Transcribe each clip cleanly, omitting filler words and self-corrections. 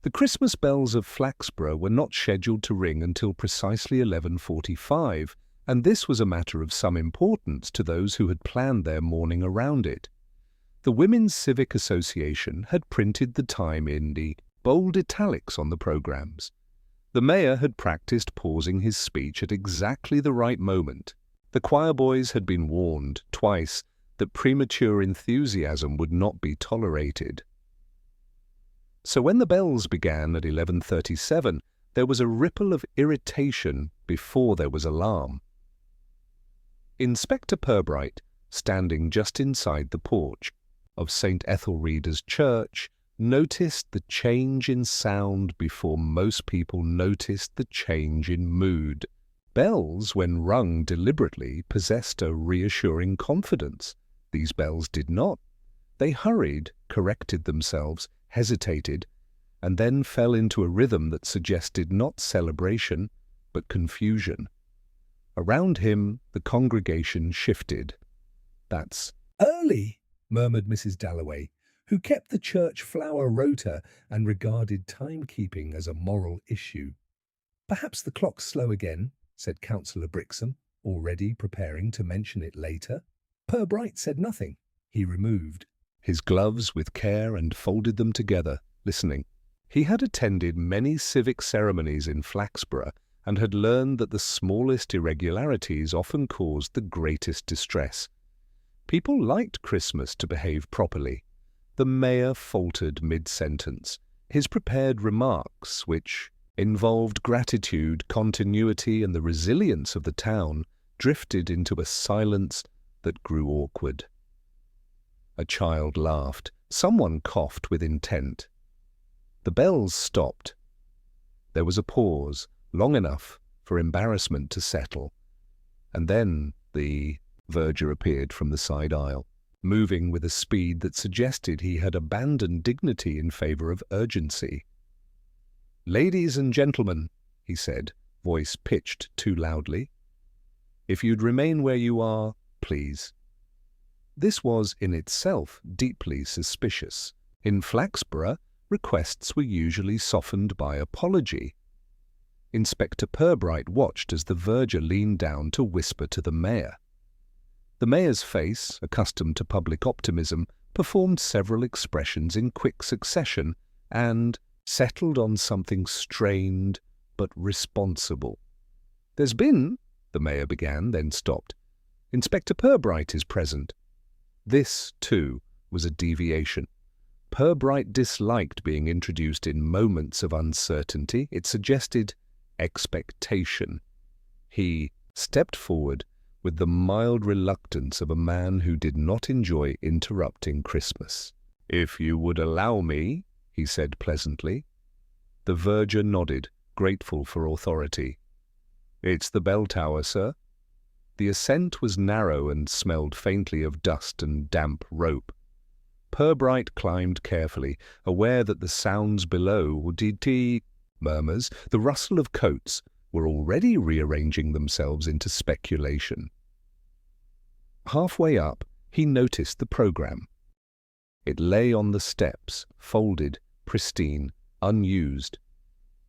The Christmas bells of Flaxborough were not scheduled to ring until precisely 11:45, and this was a matter of some importance to those who had planned their morning around it. The Women's Civic Association had printed the time in the bold italics on the programmes. The mayor had practised pausing his speech at exactly the right moment. The choir boys had been warned twice that premature enthusiasm would not be tolerated. So when the bells began at 11:37, there was a ripple of irritation before there was alarm. Inspector Purbright, standing just inside the porch of St. Ethelreda's church, noticed the change in sound before most people noticed the change in mood. Bells, when rung deliberately, possessed a reassuring confidence. These bells did not. They hurried, corrected themselves, hesitated, and then fell into a rhythm that suggested not celebration, but confusion. Around him, the congregation shifted. "That's early," murmured Mrs. Dalloway, who kept the church flower rota and regarded timekeeping as a moral issue. "Perhaps the clock's slow again," said Councillor Brixham, already preparing to mention it later. Purbright said nothing. He removed his gloves with care and folded them together, listening. He had attended many civic ceremonies in Flaxborough and had learned that the smallest irregularities often caused the greatest distress. People liked Christmas to behave properly. The mayor faltered mid-sentence. His prepared remarks, which involved gratitude, continuity, and the resilience of the town, drifted into a silence that grew awkward. A child laughed. Someone coughed with intent. The bells stopped. There was a pause, long enough for embarrassment to settle, and then the verger appeared from the side aisle, moving with a speed that suggested he had abandoned dignity in favour of urgency. "Ladies and gentlemen," he said, voice pitched too loudly, "if you'd remain where you are, please." This was in itself deeply suspicious. In Flaxborough, requests were usually softened by apology. Inspector Purbright watched as the verger leaned down to whisper to the mayor. The mayor's face, accustomed to public optimism, performed several expressions in quick succession and settled on something strained but responsible. "There's been," the mayor began, then stopped. "Inspector Purbright is present." This, too, was a deviation. Purbright disliked being introduced in moments of uncertainty. It suggested expectation. He stepped forward with the mild reluctance of a man who did not enjoy interrupting Christmas. "If you would allow me," he said pleasantly. The verger nodded, grateful for authority. "It's the bell tower, sir." The ascent was narrow and smelled faintly of dust and damp rope. Purbright climbed carefully, aware that the sounds below, murmurs, the rustle of coats, were already rearranging themselves into speculation. Halfway up, he noticed the programme. It lay on the steps, folded, pristine, unused.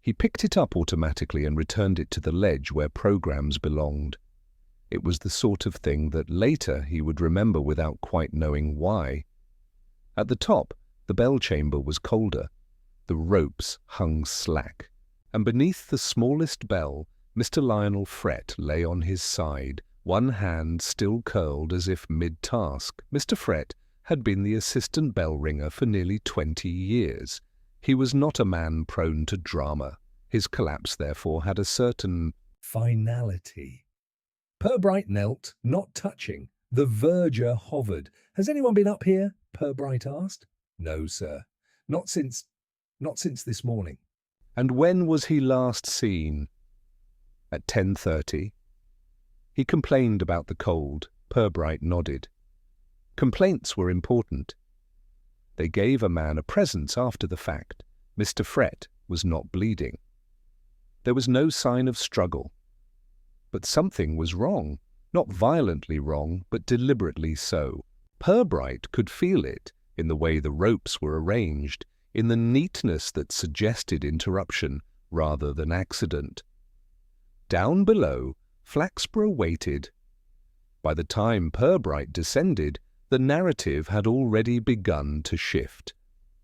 He picked it up automatically and returned it to the ledge where programmes belonged. It was the sort of thing that later he would remember without quite knowing why. At the top, the bell chamber was colder. The ropes hung slack, and beneath the smallest bell, Mr. Lionel Frett lay on his side, one hand still curled as if mid-task. Mr. Frett had been the assistant bell-ringer for nearly 20 years. He was not a man prone to drama. His collapse, therefore, had a certain finality. Purbright knelt, not touching. The verger hovered. "Has anyone been up here?" Purbright asked. "No, sir. Not since this morning." "And when was he last seen?" "At 10:30. He complained about the cold. Purbright nodded. Complaints were important. They gave a man a presence after the fact. Mr. Frett was not bleeding. There was no sign of struggle. But something was wrong. Not violently wrong, but deliberately so. Purbright could feel it in the way the ropes were arranged, in the neatness that suggested interruption rather than accident. Down below, Flaxborough waited. By the time Purbright descended, the narrative had already begun to shift.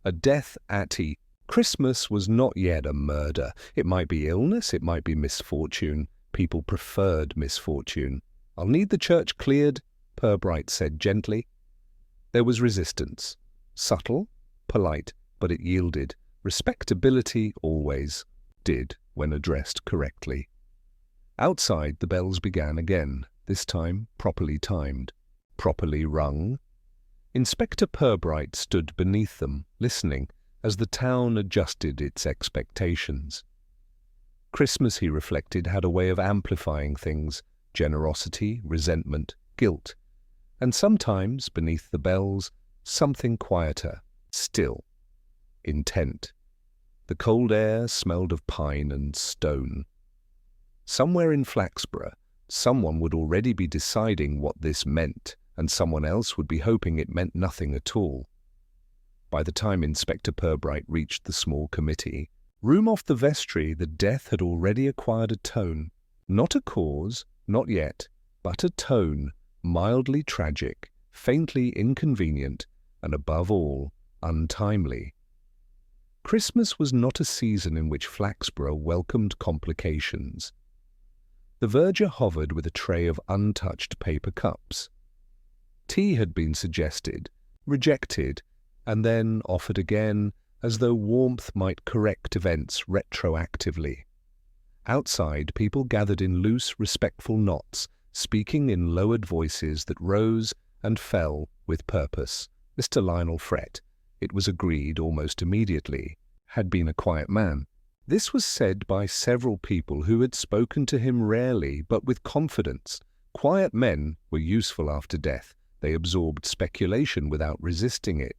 A death at Christmas was not yet a murder. It might be illness, it might be misfortune. People preferred misfortune. "I'll need the church cleared," Purbright said gently. There was resistance. Subtle, polite, but it yielded. Respectability always did when addressed correctly. Outside, the bells began again, this time properly timed, properly rung. Inspector Purbright stood beneath them, listening, as the town adjusted its expectations. Christmas, he reflected, had a way of amplifying things: generosity, resentment, guilt, and sometimes, beneath the bells, something quieter, still, intent. The cold air smelled of pine and stone. Somewhere in Flaxborough, someone would already be deciding what this meant, and someone else would be hoping it meant nothing at all. By the time Inspector Purbright reached the small committee room off the vestry, the death had already acquired a tone. Not a cause, not yet, but a tone, mildly tragic, faintly inconvenient, and above all, untimely. Christmas was not a season in which Flaxborough welcomed complications. The verger hovered with a tray of untouched paper cups. Tea had been suggested, rejected, and then offered again, as though warmth might correct events retroactively. Outside, people gathered in loose, respectful knots, speaking in lowered voices that rose and fell with purpose. Mr. Lionel Frett, it was agreed almost immediately, had been a quiet man. This was said by several people who had spoken to him rarely but with confidence. Quiet men were useful after death. They absorbed speculation without resisting it.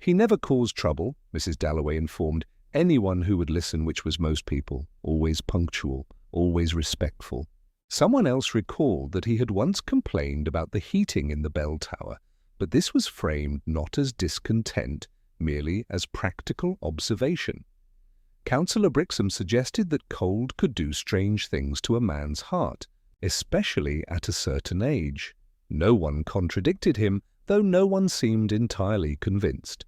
"He never caused trouble," Mrs. Dalloway informed anyone who would listen, which was most people, always punctual, always respectful. Someone else recalled that he had once complained about the heating in the bell tower, but this was framed not as discontent, merely as practical observation. Councillor Brixham suggested that cold could do strange things to a man's heart, especially at a certain age. No one contradicted him, though no one seemed entirely convinced.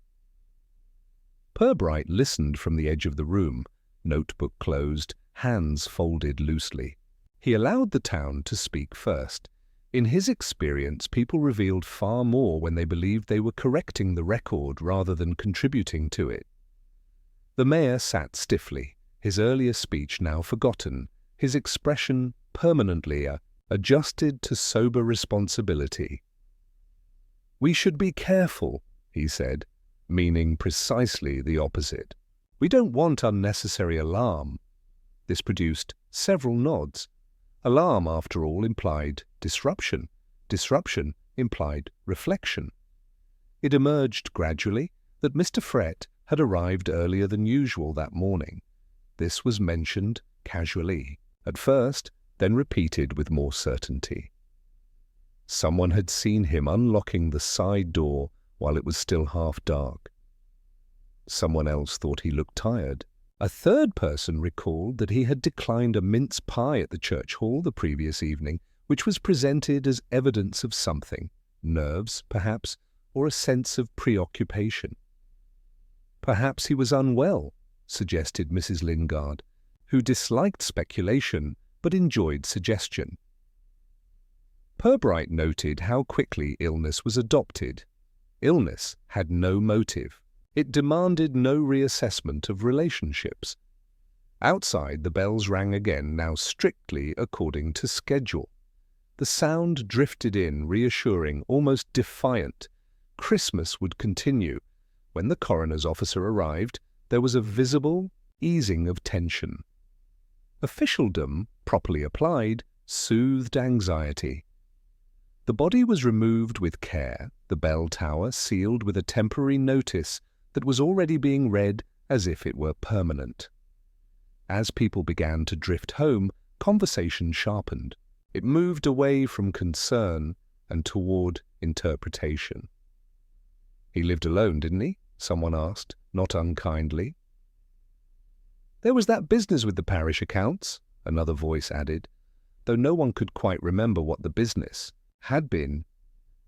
Purbright listened from the edge of the room, notebook closed, hands folded loosely. He allowed the town to speak first. In his experience, people revealed far more when they believed they were correcting the record rather than contributing to it. The mayor sat stiffly, his earlier speech now forgotten, his expression permanently adjusted to sober responsibility. "We should be careful," he said, meaning precisely the opposite. "We don't want unnecessary alarm." This produced several nods. Alarm, after all, implied disruption. Disruption implied reflection. It emerged gradually that Mr. Frett had arrived earlier than usual that morning. This was mentioned casually, at first, then repeated with more certainty. Someone had seen him unlocking the side door while it was still half dark. Someone else thought he looked tired. A third person recalled that he had declined a mince pie at the church hall the previous evening, which was presented as evidence of something, nerves, perhaps, or a sense of preoccupation. Perhaps he was unwell, suggested Mrs. Lingard, who disliked speculation but enjoyed suggestion. Purbright noted how quickly illness was adopted. Illness had no motive. It demanded no reassessment of relationships. Outside, the bells rang again, now strictly according to schedule. The sound drifted in, reassuring, almost defiant. Christmas would continue. When the coroner's officer arrived, there was a visible easing of tension. Officialdom, properly applied, soothed anxiety. The body was removed with care, the bell tower sealed with a temporary notice that was already being read as if it were permanent. As people began to drift home, conversation sharpened. It moved away from concern and toward interpretation. "He lived alone, didn't he?" someone asked, not unkindly. "There was that business with the parish accounts," another voice added, though no one could quite remember what the business had been.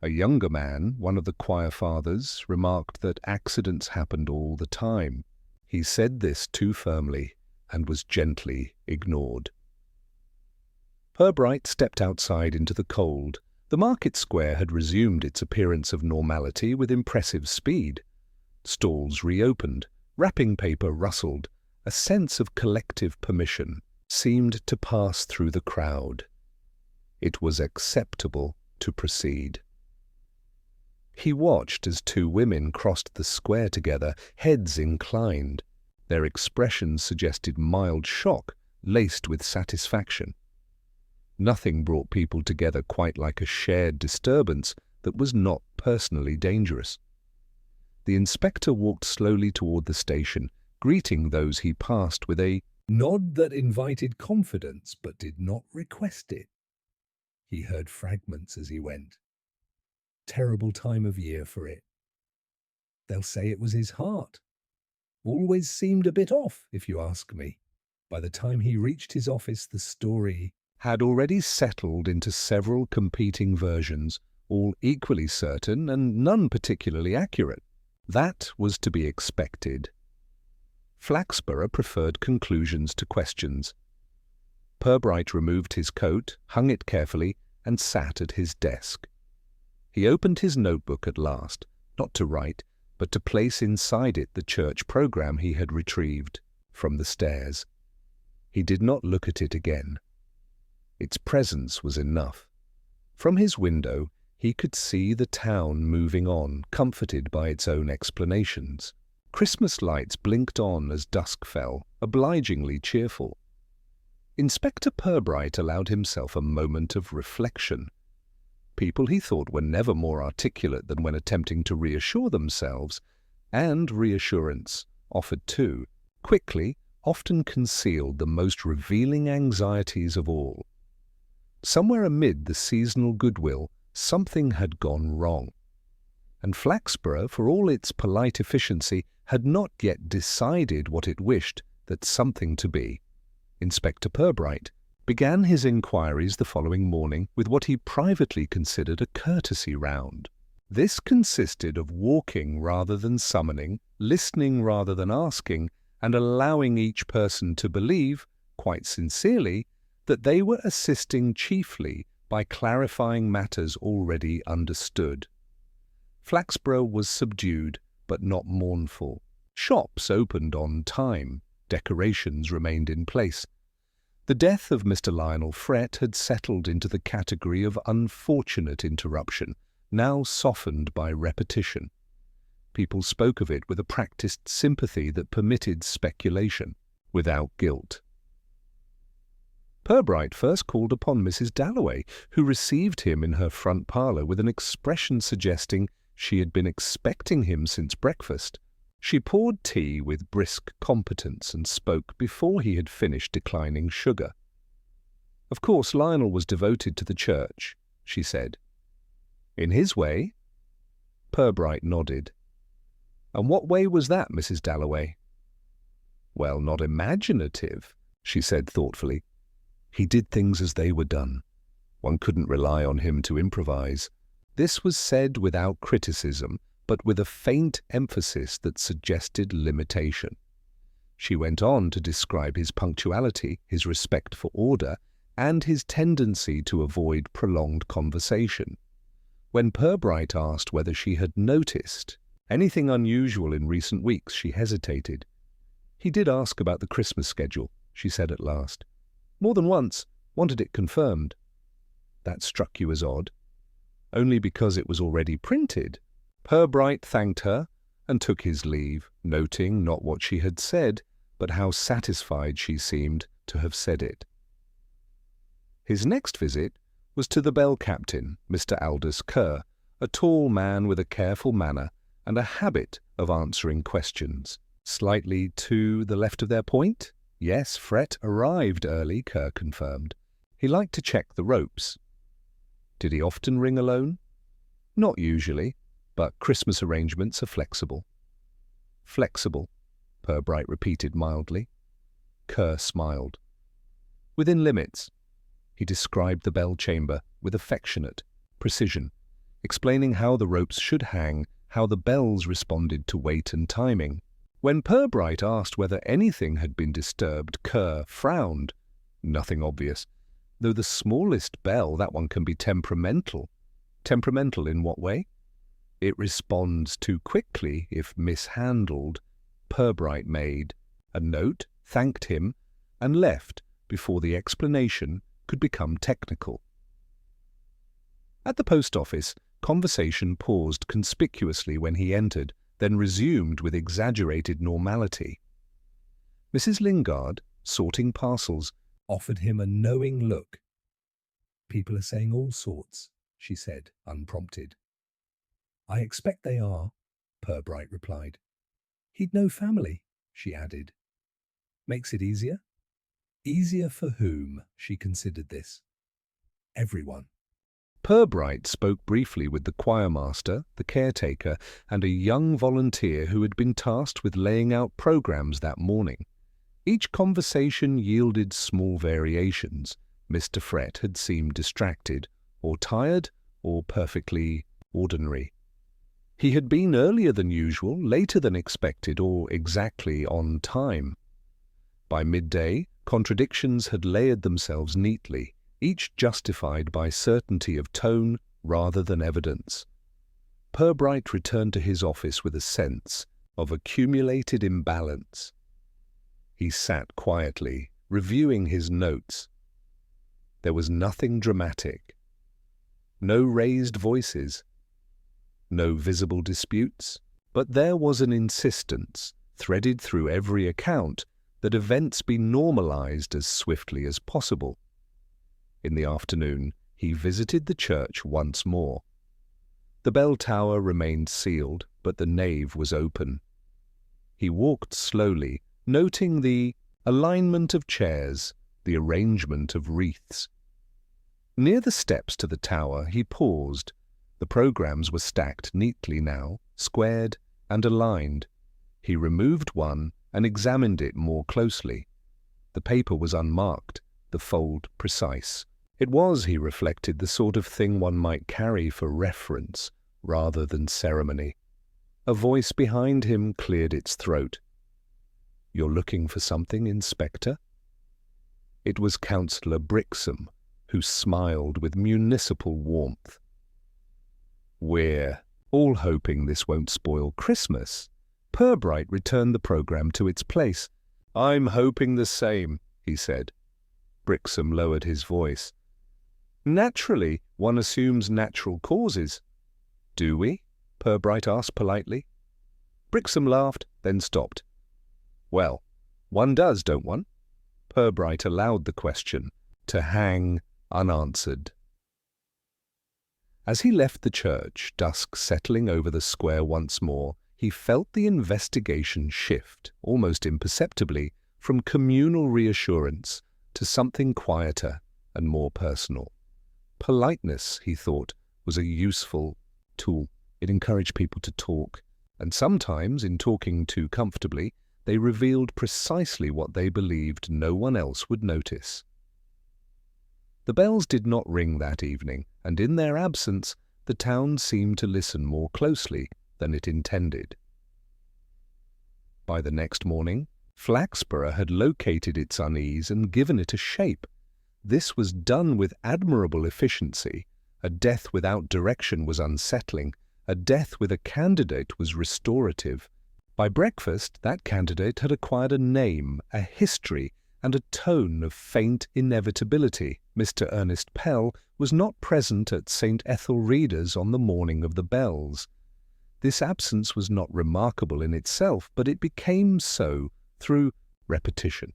A younger man, one of the choir fathers, remarked that accidents happened all the time. He said this too firmly and was gently ignored. Purbright stepped outside into the cold. The market square had resumed its appearance of normality with impressive speed. Stalls reopened, wrapping paper rustled. A sense of collective permission seemed to pass through the crowd. It was acceptable to proceed. He watched as two women crossed the square together, heads inclined. Their expressions suggested mild shock, laced with satisfaction. Nothing brought people together quite like a shared disturbance that was not personally dangerous. The inspector walked slowly toward the station, greeting those he passed with a nod that invited confidence but did not request it. He heard fragments as he went. Terrible time of year for it. They'll say it was his heart. Always seemed a bit off, if you ask me. By the time he reached his office, the story had already settled into several competing versions, all equally certain and none particularly accurate. That was to be expected. Flaxborough preferred conclusions to questions. Purbright removed his coat, hung it carefully, and sat at his desk. He opened his notebook at last, not to write, but to place inside it the church program he had retrieved from the stairs. He did not look at it again. Its presence was enough. From his window, he could see the town moving on, comforted by its own explanations. Christmas lights blinked on as dusk fell, obligingly cheerful. Inspector Purbright allowed himself a moment of reflection. People he thought were never more articulate than when attempting to reassure themselves, and reassurance, offered too, quickly, often concealed the most revealing anxieties of all. Somewhere amid the seasonal goodwill, something had gone wrong. And Flaxborough, for all its polite efficiency, had not yet decided what it wished that something to be. Inspector Purbright began his inquiries the following morning with what he privately considered a courtesy round. This consisted of walking rather than summoning, listening rather than asking, and allowing each person to believe, quite sincerely, that they were assisting chiefly by clarifying matters already understood. Flaxborough was subdued, but not mournful. Shops opened on time. Decorations remained in place. The death of Mr. Lionel Frett had settled into the category of unfortunate interruption, now softened by repetition. People spoke of it with a practiced sympathy that permitted speculation, without guilt. Purbright first called upon Mrs. Dalloway, who received him in her front parlour with an expression suggesting she had been expecting him since breakfast. She poured tea with brisk competence and spoke before he had finished declining sugar. Of course, Lionel was devoted to the church, she said. In his way? Purbright nodded. And what way was that, Mrs. Dalloway? Well, not imaginative, she said thoughtfully. He did things as they were done. One couldn't rely on him to improvise. This was said without criticism, but with a faint emphasis that suggested limitation. She went on to describe his punctuality, his respect for order, and his tendency to avoid prolonged conversation. When Purbright asked whether she had noticed anything unusual in recent weeks, she hesitated. He did ask about the Christmas schedule, she said at last. More than once, wanted it confirmed. That struck you as odd? Only because it was already printed. Purbright thanked her and took his leave, noting not what she had said, but how satisfied she seemed to have said it. His next visit was to the bell captain, Mr. Aldous Kerr, a tall man with a careful manner and a habit of answering questions. Slightly to the left of their point? Yes, Frett arrived early, Kerr confirmed. He liked to check the ropes. Did he often ring alone? Not usually, but Christmas arrangements are flexible. Flexible, Purbright repeated mildly. Kerr smiled. Within limits. He described the bell chamber with affectionate precision, explaining how the ropes should hang, how the bells responded to weight and timing. When Purbright asked whether anything had been disturbed, Kerr frowned. Nothing obvious. Though the smallest bell, that one can be temperamental. Temperamental in what way? It responds too quickly if mishandled. Purbright made a note, thanked him, and left before the explanation could become technical. At the post office, conversation paused conspicuously when he entered, then resumed with exaggerated normality. Mrs. Lingard, sorting parcels, offered him a knowing look. "People are saying all sorts," she said, unprompted. "I expect they are," Purbright replied. "He'd no family," she added. "Makes it easier?" Easier for whom? She considered this. Everyone. Purbright spoke briefly with the choirmaster, the caretaker, and a young volunteer who had been tasked with laying out programs that morning. Each conversation yielded small variations. Mr. Frett had seemed distracted, or tired, or perfectly ordinary. He had been earlier than usual, later than expected, or exactly on time. By midday, contradictions had layered themselves neatly, each justified by certainty of tone rather than evidence. Purbright returned to his office with a sense of accumulated imbalance. He sat quietly, reviewing his notes. There was nothing dramatic. No raised voices. No visible disputes. But there was an insistence, threaded through every account, that events be normalized as swiftly as possible. In the afternoon, he visited the church once more. The bell tower remained sealed, but the nave was open. He walked slowly, noting the alignment of chairs, the arrangement of wreaths. Near the steps to the tower, he paused. The programs were stacked neatly now, squared and aligned. He removed one and examined it more closely. The paper was unmarked, the fold precise. It was, he reflected, the sort of thing one might carry for reference rather than ceremony. A voice behind him cleared its throat. "You're looking for something, Inspector?" It was Councillor Brixham, who smiled with municipal warmth. "We're all hoping this won't spoil Christmas." Purbright returned the program to its place. "I'm hoping the same," he said. Brixham lowered his voice. "Naturally, one assumes natural causes." "Do we?" Purbright asked politely. Brixham laughed, then stopped. "Well, one does, don't one?" Purbright allowed the question to hang unanswered. As he left the church, dusk settling over the square once more, he felt the investigation shift, almost imperceptibly, from communal reassurance to something quieter and more personal. Politeness, he thought, was a useful tool. It encouraged people to talk, and sometimes, in talking too comfortably, they revealed precisely what they believed no one else would notice. The bells did not ring that evening, and in their absence, the town seemed to listen more closely than it intended. By the next morning, Flaxborough had located its unease and given it a shape. This was done with admirable efficiency. A death without direction was unsettling. A death with a candidate was restorative. By breakfast, that candidate had acquired a name, a history, and a tone of faint inevitability. Mr. Ernest Pell was not present at St. Ethelreda's on the morning of the bells. This absence was not remarkable in itself, but it became so through repetition.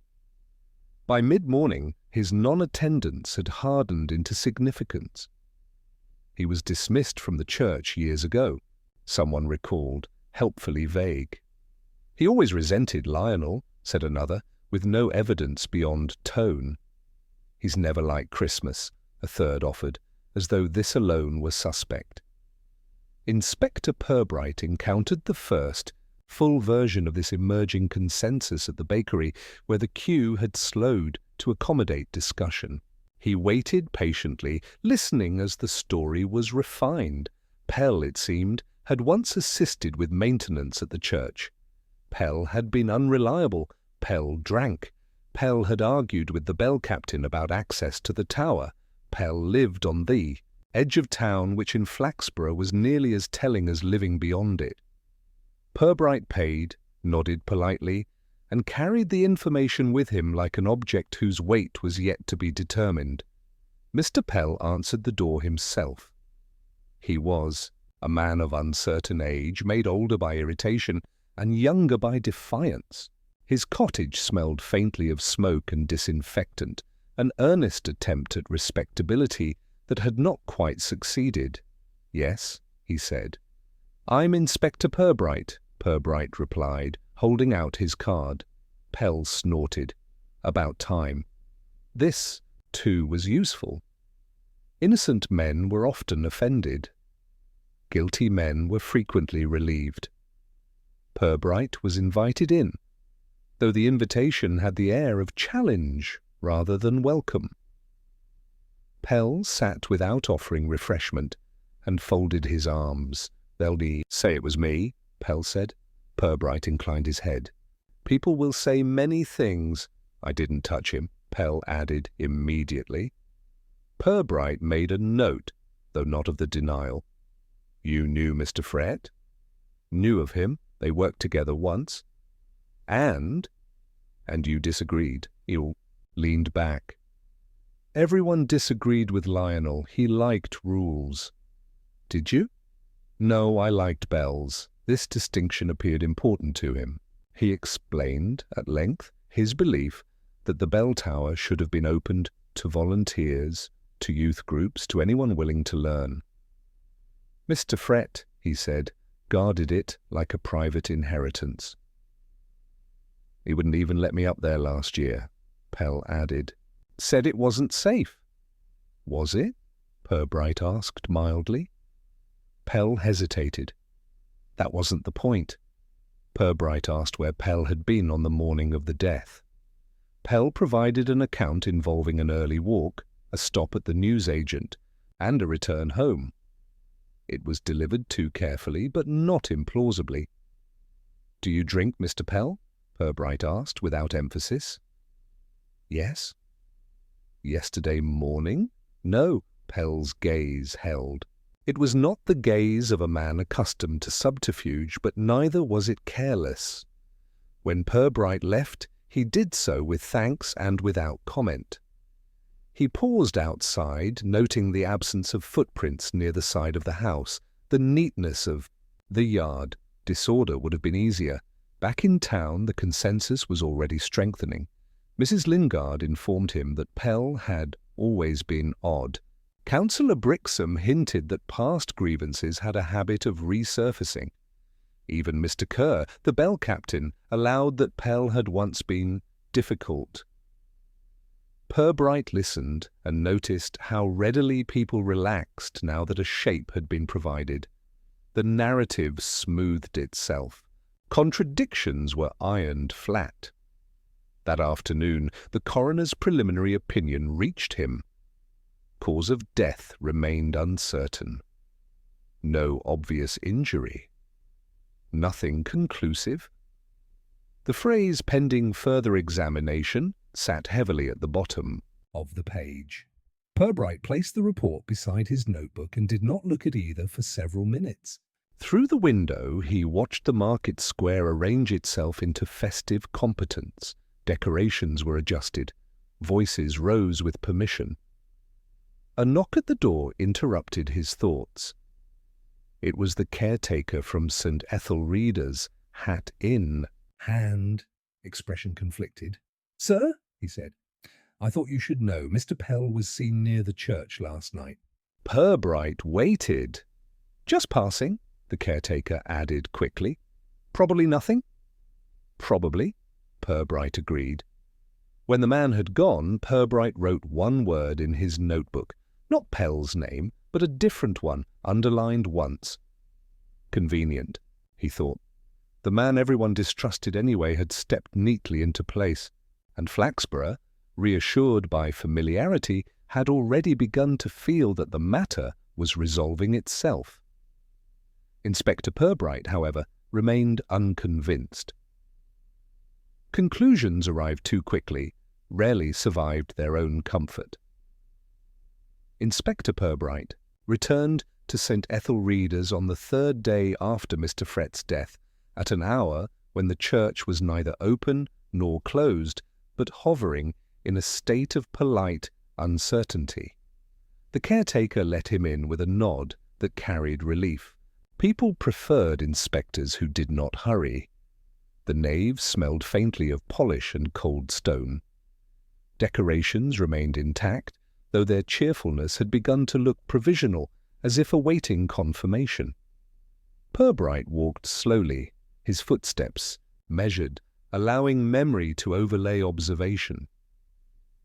By mid-morning, his non-attendance had hardened into significance. He was dismissed from the church years ago, someone recalled, helpfully vague. He always resented Lionel, said another, with no evidence beyond tone. He's never liked Christmas, a third offered, as though this alone were suspect. Inspector Purbright encountered the first full version of this emerging consensus at the bakery, where the queue had slowed to accommodate discussion. He waited patiently, listening as the story was refined. Pell, it seemed, had once assisted with maintenance at the church. Pell had been unreliable. Pell drank. Pell had argued with the bell captain about access to the tower. Pell lived on the edge of town, which in Flaxborough was nearly as telling as living beyond it. Purbright paid, nodded politely, and carried the information with him like an object whose weight was yet to be determined. Mr. Pell answered the door himself. He was a man of uncertain age, made older by irritation and younger by defiance. His cottage smelled faintly of smoke and disinfectant, an earnest attempt at respectability that had not quite succeeded. "Yes," he said. "I'm Inspector Purbright," Purbright replied, holding out his card. Pell snorted. About time. This, too, was useful. Innocent men were often offended. Guilty men were frequently relieved. Purbright was invited in, though the invitation had the air of challenge rather than welcome. Pell sat without offering refreshment and folded his arms. "They'll say it was me," Pell said. Purbright inclined his head. "People will say many things." "I didn't touch him," Pell added immediately. Purbright made a note, though not of the denial. "You knew Mr. Frett?" "Knew of him. They worked together once." And you disagreed." He leaned back. "Everyone disagreed with Lionel. He liked rules." "Did you?" "No, I liked bells." This distinction appeared important to him. He explained, at length, his belief that the bell tower should have been opened to volunteers, to youth groups, to anyone willing to learn. "Mr. Frett," he said, "guarded it like a private inheritance." "He wouldn't even let me up there last year," Pell added. "Said it wasn't safe." "Was it?" Purbright asked mildly. Pell hesitated. That wasn't the point. Purbright asked where Pell had been on the morning of the death. Pell provided an account involving an early walk, a stop at the newsagent, and a return home. It was delivered too carefully, but not implausibly. "Do you drink, Mr. Pell?" Purbright asked, without emphasis. "Yes." "Yesterday morning?" "No." Pell's gaze held. It was not the gaze of a man accustomed to subterfuge, but neither was it careless. When Purbright left, he did so with thanks and without comment. He paused outside, noting the absence of footprints near the side of the house, the neatness of the yard. Disorder would have been easier. Back in town, the consensus was already strengthening. Mrs. Lingard informed him that Pell had always been odd. Councillor Brixham hinted that past grievances had a habit of resurfacing. Even Mr. Kerr, the bell captain, allowed that Pell had once been difficult. Purbright listened and noticed how readily people relaxed now that a shape had been provided. The narrative smoothed itself. Contradictions were ironed flat. That afternoon, the coroner's preliminary opinion reached him. Cause of death remained uncertain. No obvious injury. Nothing conclusive. The phrase "pending further examination" sat heavily at the bottom of the page. Purbright placed the report beside his notebook and did not look at either for several minutes. Through the window, he watched the market square arrange itself into festive competence. Decorations were adjusted. Voices rose with permission. A knock at the door interrupted his thoughts. It was the caretaker from St. Ethelreda's, hat in hand, expression conflicted. "Sir," he said, "I thought you should know. Mr. Pell was seen near the church last night." Purbright waited. "Just passing," the caretaker added quickly. "Probably nothing?" "Probably," Purbright agreed. When the man had gone, Purbright wrote one word in his notebook. Not Pell's name, but a different one, underlined once. Convenient, he thought. The man everyone distrusted anyway had stepped neatly into place, and Flaxborough, reassured by familiarity, had already begun to feel that the matter was resolving itself. Inspector Purbright, however, remained unconvinced. Conclusions arrived too quickly, rarely survived their own comfort. Inspector Purbright returned to St. Ethelreda's on the third day after Mr. Frett's death, at an hour when the church was neither open nor closed, but hovering in a state of polite uncertainty. The caretaker let him in with a nod that carried relief. People preferred inspectors who did not hurry. The nave smelled faintly of polish and cold stone. Decorations remained intact, though their cheerfulness had begun to look provisional, as if awaiting confirmation. Purbright walked slowly, his footsteps measured, allowing memory to overlay observation.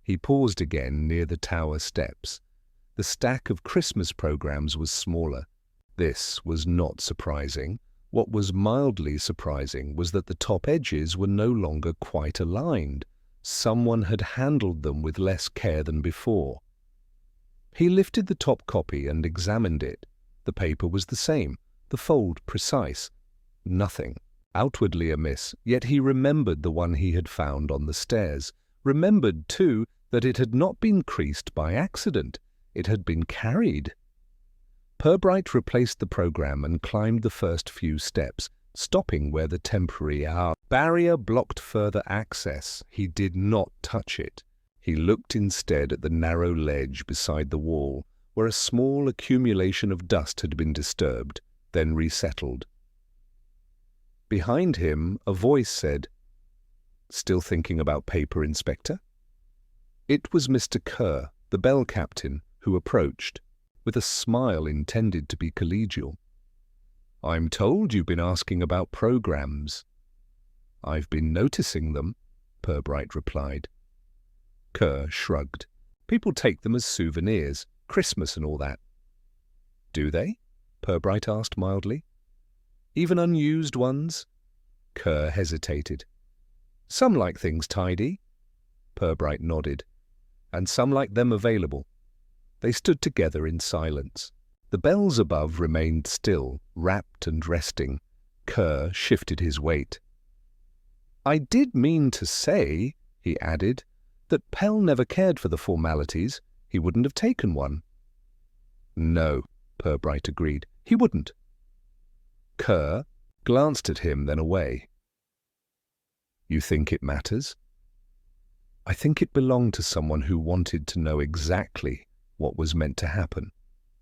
He paused again near the tower steps. The stack of Christmas programs was smaller. This was not surprising. What was mildly surprising was that the top edges were no longer quite aligned. Someone had handled them with less care than before. He lifted the top copy and examined it. The paper was the same, the fold precise. Nothing outwardly amiss, yet he remembered the one he had found on the stairs. Remembered, too, that it had not been creased by accident. It had been carried. Purbright replaced the program and climbed the first few steps, stopping where the temporary barrier blocked further access. He did not touch it. He looked instead at the narrow ledge beside the wall, where a small accumulation of dust had been disturbed, then resettled. Behind him, a voice said, "Still thinking about paper, Inspector?" It was Mr. Kerr, the bell captain, who approached, with a smile intended to be collegial. "I'm told you've been asking about programs." "I've been noticing them," Purbright replied. Kerr shrugged. "People take them as souvenirs, Christmas and all that." "Do they?" Purbright asked mildly. "Even unused ones?" Kerr hesitated. "Some like things tidy." Purbright nodded. "And some like them available." They stood together in silence. The bells above remained still, rapt and resting. Kerr shifted his weight. "I did mean to say," he added, "that Pell never cared for the formalities. He wouldn't have taken one." "No," Purbright agreed. "He wouldn't." Kerr glanced at him, then away. "You think it matters?" "I think it belonged to someone who wanted to know exactly what was meant to happen,"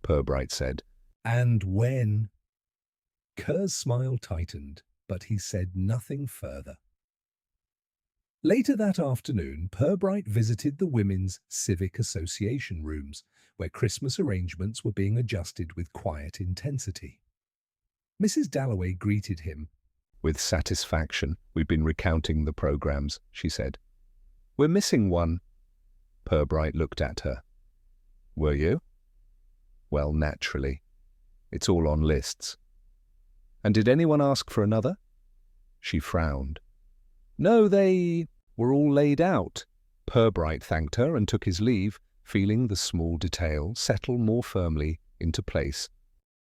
Purbright said. "And when?" Kerr's smile tightened, but he said nothing further. Later that afternoon, Purbright visited the Women's Civic Association rooms, where Christmas arrangements were being adjusted with quiet intensity. Mrs. Dalloway greeted him. "With satisfaction. We've been recounting the programs," she said. "We're missing one." Purbright looked at her. "Were you?" "Well, naturally. It's all on lists." "And did anyone ask for another?" She frowned. "No, they were all laid out." Purbright thanked her and took his leave, feeling the small detail settle more firmly into place.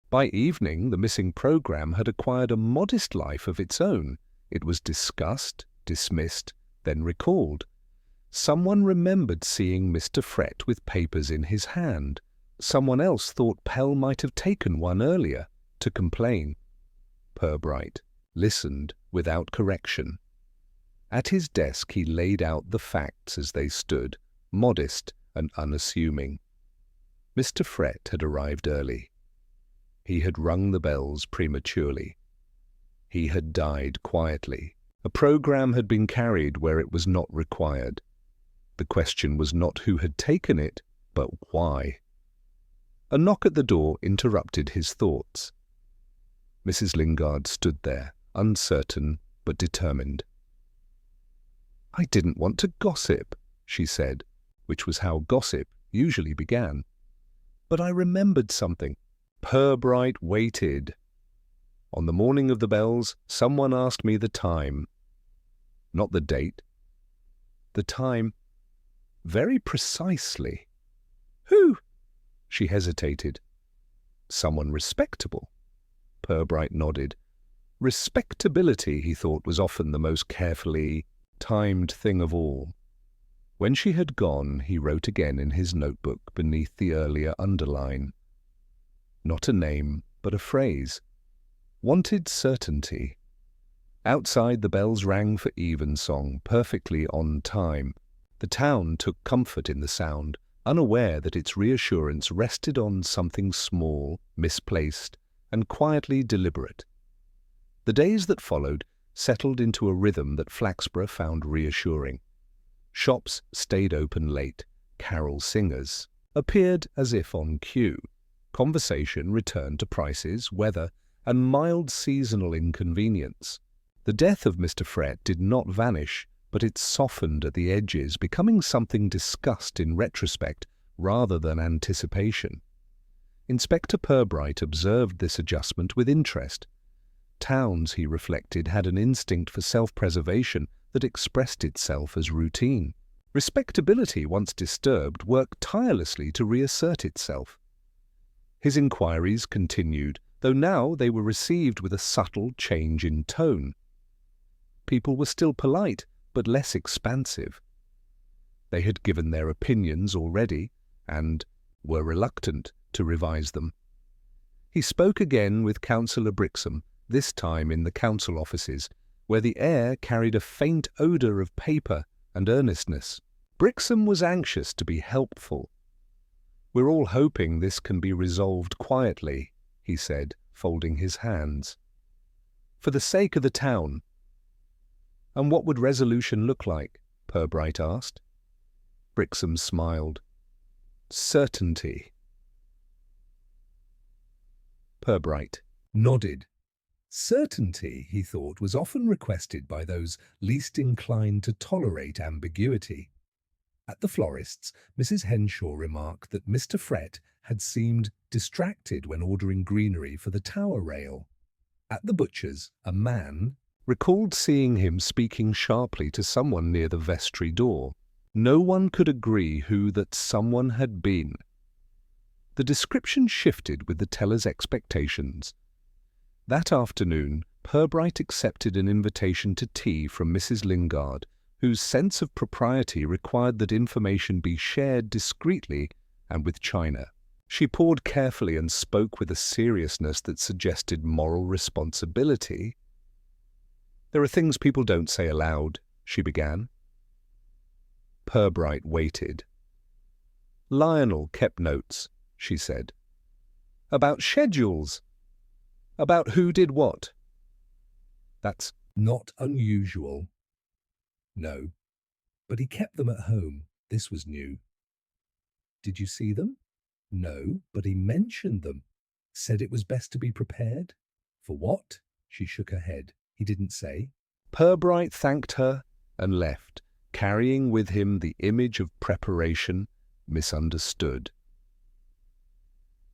By evening, the missing program had acquired a modest life of its own. It was discussed, dismissed, then recalled. Someone remembered seeing Mr. Frett with papers in his hand. Someone else thought Pell might have taken one earlier, to complain. Purbright listened without correction. At his desk he laid out the facts as they stood, modest and unassuming. Mr. Frett had arrived early. He had rung the bells prematurely. He had died quietly. A program had been carried where it was not required. The question was not who had taken it, but why. A knock at the door interrupted his thoughts. Mrs. Lingard stood there, uncertain but determined. "I didn't want to gossip," she said, which was how gossip usually began. "But I remembered something." Purbright waited. On the morning of the bells, someone asked me the time. Not the date. The time. Very precisely. Who? She hesitated. Someone respectable. Purbright nodded. Respectability, he thought, was often the most carefully timed thing of all. When she had gone, he wrote again in his notebook beneath the earlier underline. Not a name, but a phrase. Wanted certainty. Outside, the bells rang for evensong, perfectly on time. The town took comfort in the sound, unaware that its reassurance rested on something small, misplaced, and quietly deliberate. The days that followed settled into a rhythm that Flaxborough found reassuring. Shops stayed open late, carol singers appeared as if on cue. Conversation returned to prices, weather, and mild seasonal inconvenience. The death of Mr. Frett did not vanish, but it softened at the edges, becoming something discussed in retrospect rather than anticipation. Inspector Purbright observed this adjustment with interest. Towns, he reflected, had an instinct for self-preservation that expressed itself as routine. Respectability, once disturbed, worked tirelessly to reassert itself. His inquiries continued, though now they were received with a subtle change in tone. People were still polite, but less expansive. They had given their opinions already, and were reluctant to revise them. He spoke again with Councillor Brixham, this time in the council offices, where the air carried a faint odour of paper and earnestness. Brixham was anxious to be helpful. "We're all hoping this can be resolved quietly," he said, folding his hands. "For the sake of the town." "And what would resolution look like?" Purbright asked. Brixham smiled. "Certainty." Purbright Nodded. Certainty, he thought, was often requested by those least inclined to tolerate ambiguity. At the florist's, Mrs. Henshaw remarked that Mr. Frett had seemed distracted when ordering greenery for the tower rail. At the butcher's, a man recalled seeing him speaking sharply to someone near the vestry door. No one could agree who that someone had been. The description shifted with the teller's expectations. That afternoon, Purbright accepted an invitation to tea from Mrs. Lingard, whose sense of propriety required that information be shared discreetly and with China. She poured carefully and spoke with a seriousness that suggested moral responsibility. "There are things people don't say aloud," she began. Purbright waited. "Lionel kept notes," she said. "About schedules. About who did what." "That's not unusual." No, but he kept them at home. This was new. "Did you see them?" "No, but he mentioned them. Said it was best to be prepared." "For what?" She shook her head. "He didn't say." Purbright thanked her and left, carrying with him the image of preparation misunderstood.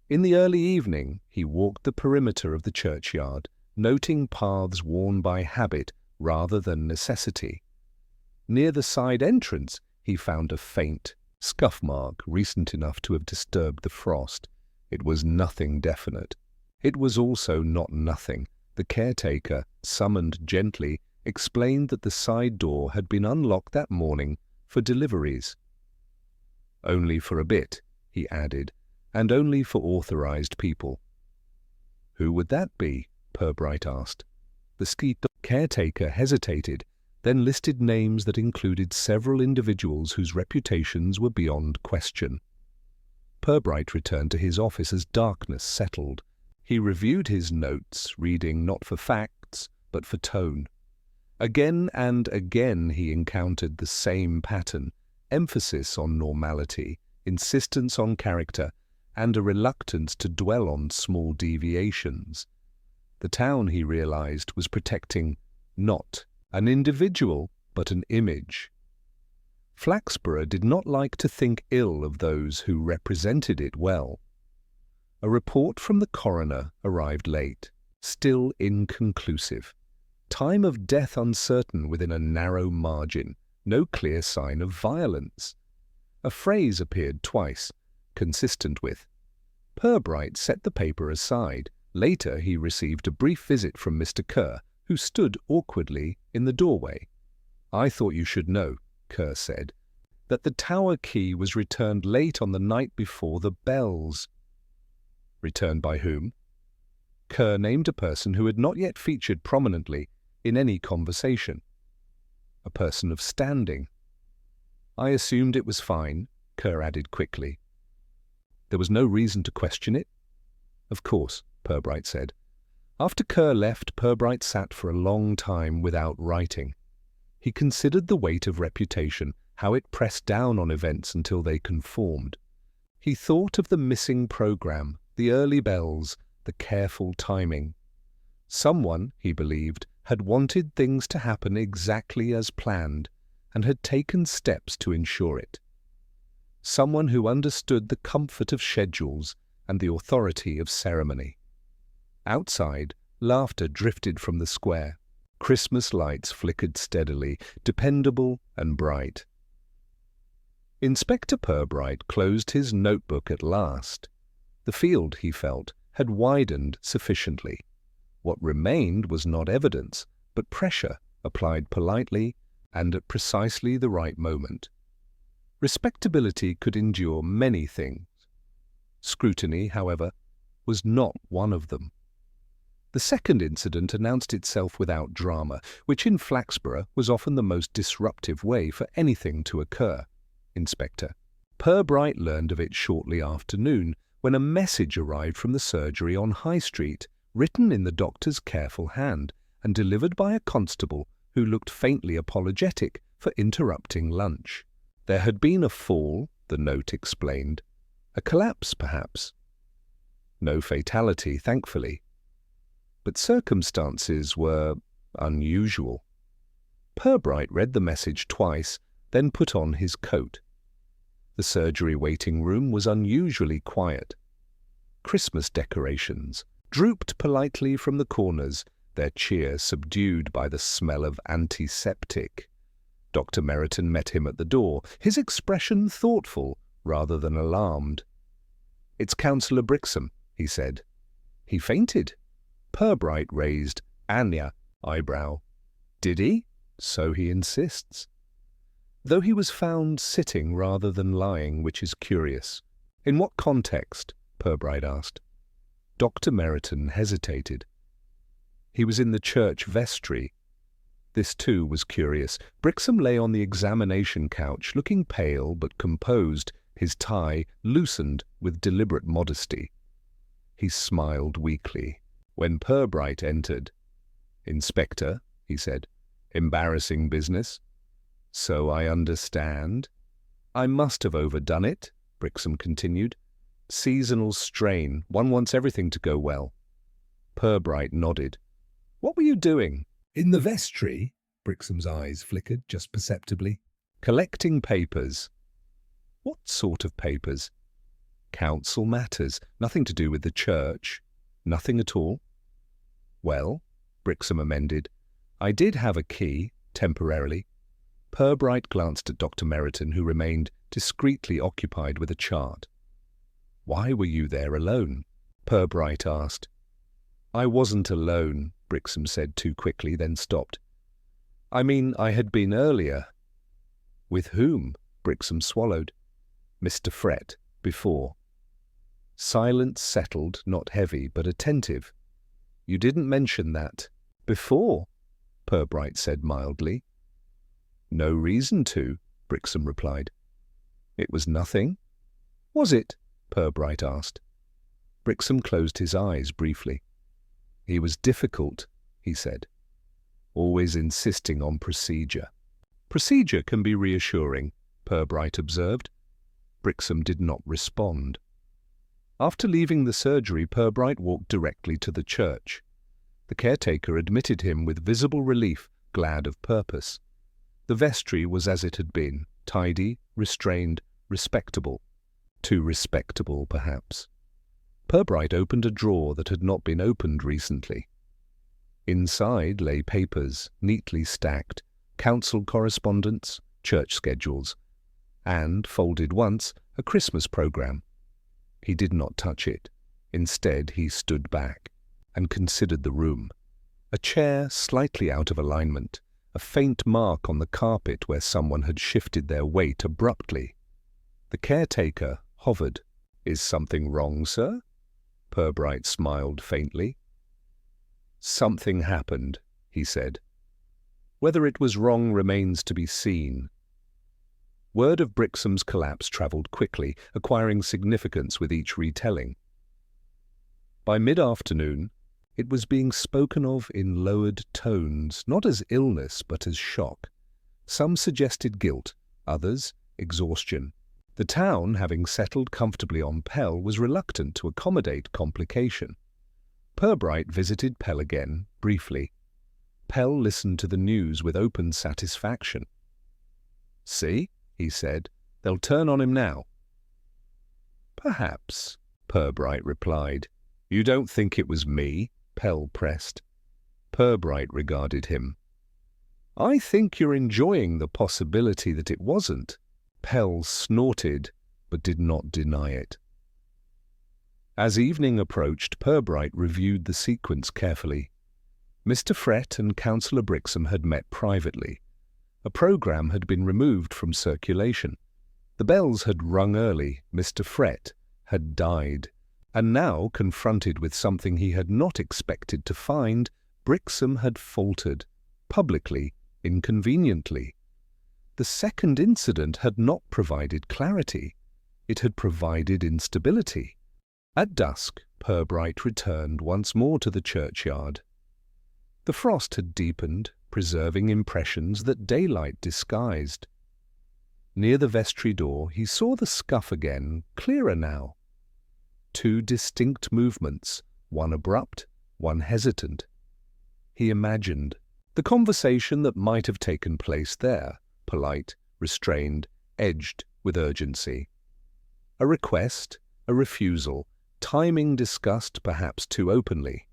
In the early evening, he walked the perimeter of the churchyard, noting paths worn by habit rather than necessity. Near the side entrance, he found a faint scuff mark recent enough to have disturbed the frost. It was nothing definite. It was also not nothing. The caretaker, summoned gently, explained that the side door had been unlocked that morning for deliveries. "Only for a bit," he added, "and only for authorized people." "Who would that be?" Purbright asked. The caretaker hesitated, then listed names that included several individuals whose reputations were beyond question. Purbright returned to his office as darkness settled. He reviewed his notes, reading not for facts, but for tone. Again and again he encountered the same pattern: emphasis on normality, insistence on character, and a reluctance to dwell on small deviations. The town, he realized, was protecting not an individual, but an image. Flaxborough did not like to think ill of those who represented it well. A report from the coroner arrived late. still inconclusive. Time of death uncertain within a narrow margin, no clear sign of violence. A phrase appeared twice, consistent with. Purbright set the paper aside. Later he received a brief visit from Mr. Kerr, who stood awkwardly in the doorway. "I thought you should know," Kerr said, "that the tower key was returned late on the night before the bells." Returned by whom? Kerr named a person who had not yet featured prominently in any conversation. A person of standing. "I assumed it was fine," Kerr added quickly. "There was no reason to question it?" "Of course," Purbright said. After Kerr left, Purbright sat for a long time without writing. He considered the weight of reputation, how it pressed down on events until they conformed. He thought of the missing program, the early bells, the careful timing. Someone, he believed, had wanted things to happen exactly as planned and had taken steps to ensure it. Someone who understood the comfort of schedules and the authority of ceremony. Outside, laughter drifted from the square. Christmas lights flickered steadily, dependable and bright. Inspector Purbright closed his notebook at last. The field, he felt, had widened sufficiently. What remained was not evidence, but pressure applied politely and at precisely the right moment. Respectability could endure many things. Scrutiny, however, was not one of them. The second incident announced itself without drama, which in Flaxborough was often the most disruptive way for anything to occur. Inspector Purbright learned of it shortly after noon, when a message arrived from the surgery on High Street, written in the doctor's careful hand, and delivered by a constable who looked faintly apologetic for interrupting lunch. There had been a fall, the note explained. A collapse, perhaps. No fatality, thankfully. But circumstances were unusual. Purbright read the message twice, then put on his coat. The surgery waiting room was unusually quiet. Christmas decorations drooped politely from the corners, their cheer subdued by the smell of antiseptic. Dr. Meriton met him at the door, his expression thoughtful rather than alarmed. "It's Councillor Brixham," he said. "He fainted." Purbright raised Anya eyebrow. "Did he?" "So he insists." Though he was found sitting rather than lying, which is curious. "In what context?" Purbright asked. Dr. Meriton hesitated. "He was in the church vestry." This too was curious. Brixham lay on the examination couch, looking pale but composed, his tie loosened with deliberate modesty. He smiled weakly. When Purbright entered, "Inspector," he said, "embarrassing business." "So I understand." "I must have overdone it," Brixham continued. "Seasonal strain. One wants everything to go well." Purbright nodded. "What were you doing?" In the vestry, Brixham's eyes flickered just perceptibly. "Collecting papers." "What sort of papers?" "Council matters. Nothing to do with the church." "Nothing at all?" "Well," Brixham amended, "I did have a key, temporarily." Purbright glanced at Dr. Meriton, who remained discreetly occupied with a chart. "Why were you there alone?" Purbright asked. "I wasn't alone," Brixham said too quickly, then stopped. "I mean, I had been earlier." "With whom?" Brixham swallowed. "Mr. Frett, before." Silence settled, not heavy, but attentive. "You didn't mention that." "Before?" Purbright said mildly. "No reason to," Brixham replied. "It was nothing." "Was it?" Purbright asked. Brixham closed his eyes briefly. "He was difficult," he said, "always insisting on procedure." "Procedure can be reassuring," Purbright observed. Brixham did not respond. After leaving the surgery, Purbright walked directly to the church. The caretaker admitted him with visible relief, glad of purpose. The vestry was as it had been, tidy, restrained, respectable. Too respectable, perhaps. Purbright opened a drawer that had not been opened recently. Inside lay papers, neatly stacked, council correspondence, church schedules, and, folded once, a Christmas program. He did not touch it. Instead, he stood back and considered the room. A chair slightly out of alignment, a faint mark on the carpet where someone had shifted their weight abruptly. The caretaker hovered. "Is something wrong, sir?" Purbright smiled faintly. "Something happened," he said. "Whether it was wrong remains to be seen." Word of Brixham's collapse travelled quickly, acquiring significance with each retelling. By mid-afternoon, it was being spoken of in lowered tones, not as illness but as shock. Some suggested guilt, others exhaustion. The town, having settled comfortably on Pell, was reluctant to accommodate complication. Purbright visited Pell again, briefly. Pell listened to the news with open satisfaction. "See," he said, "they'll turn on him now." "Perhaps," Purbright replied. "You don't think it was me?" Pell pressed. Purbright regarded him. "I think you're enjoying the possibility that it wasn't." Pell snorted, but did not deny it. As evening approached, Purbright reviewed the sequence carefully. Mr. Frett and Councillor Brixham had met privately. A programme had been removed from circulation. The bells had rung early. Mr. Frett had died. And now, confronted with something he had not expected to find, Brixham had faltered, publicly, inconveniently. The second incident had not provided clarity. It had provided instability. At dusk, Purbright returned once more to the churchyard. The frost had deepened, preserving impressions that daylight disguised. Near the vestry door, he saw the scuff again, clearer now. Two distinct movements, one abrupt, one hesitant. He imagined the conversation that might have taken place there, polite, restrained, edged with urgency. A request, a refusal, timing discussed perhaps too openly.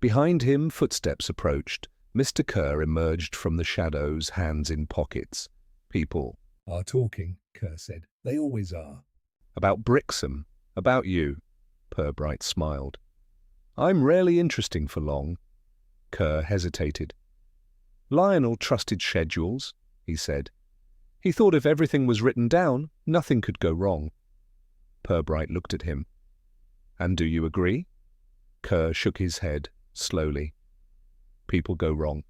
Behind him, footsteps approached. Mr. Kerr emerged from the shadows, hands in pockets. "People "Are talking," Kerr said. "They always are." "About Brixham, about you," Purbright smiled. "I'm rarely interesting for long." Kerr hesitated. "Lionel trusted schedules," he said. "He thought if everything was written down, nothing could go wrong." Purbright looked at him. "And do you agree?" Kerr shook his head, slowly. "People go wrong."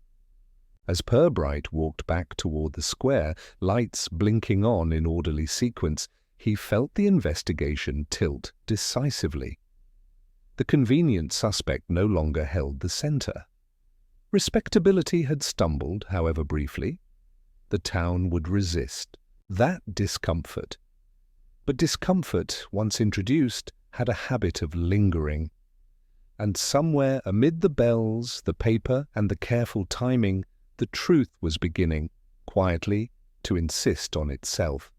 As Purbright walked back toward the square, lights blinking on in orderly sequence, he felt the investigation tilt decisively. The convenient suspect no longer held the center. Respectability had stumbled, however briefly. The town would resist. That discomfort. But discomfort, once introduced, had a habit of lingering. And somewhere amid the bells, the paper, and the careful timing, the truth was beginning, quietly, to insist on itself.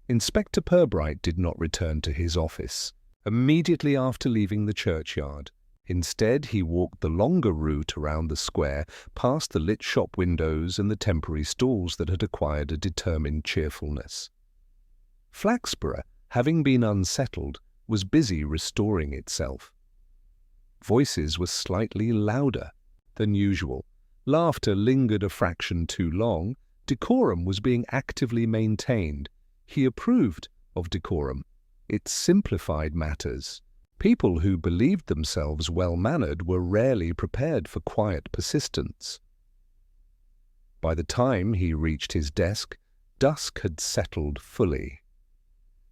Inspector Purbright did not return to his office immediately after leaving the churchyard. Instead, he walked the longer route around the square, past the lit shop windows and the temporary stalls that had acquired a determined cheerfulness. Flaxborough, having been unsettled, was busy restoring itself. Voices were slightly louder than usual. Laughter lingered a fraction too long. Decorum was being actively maintained. He approved of decorum. It simplified matters. People who believed themselves well-mannered were rarely prepared for quiet persistence. By the time he reached his desk, dusk had settled fully.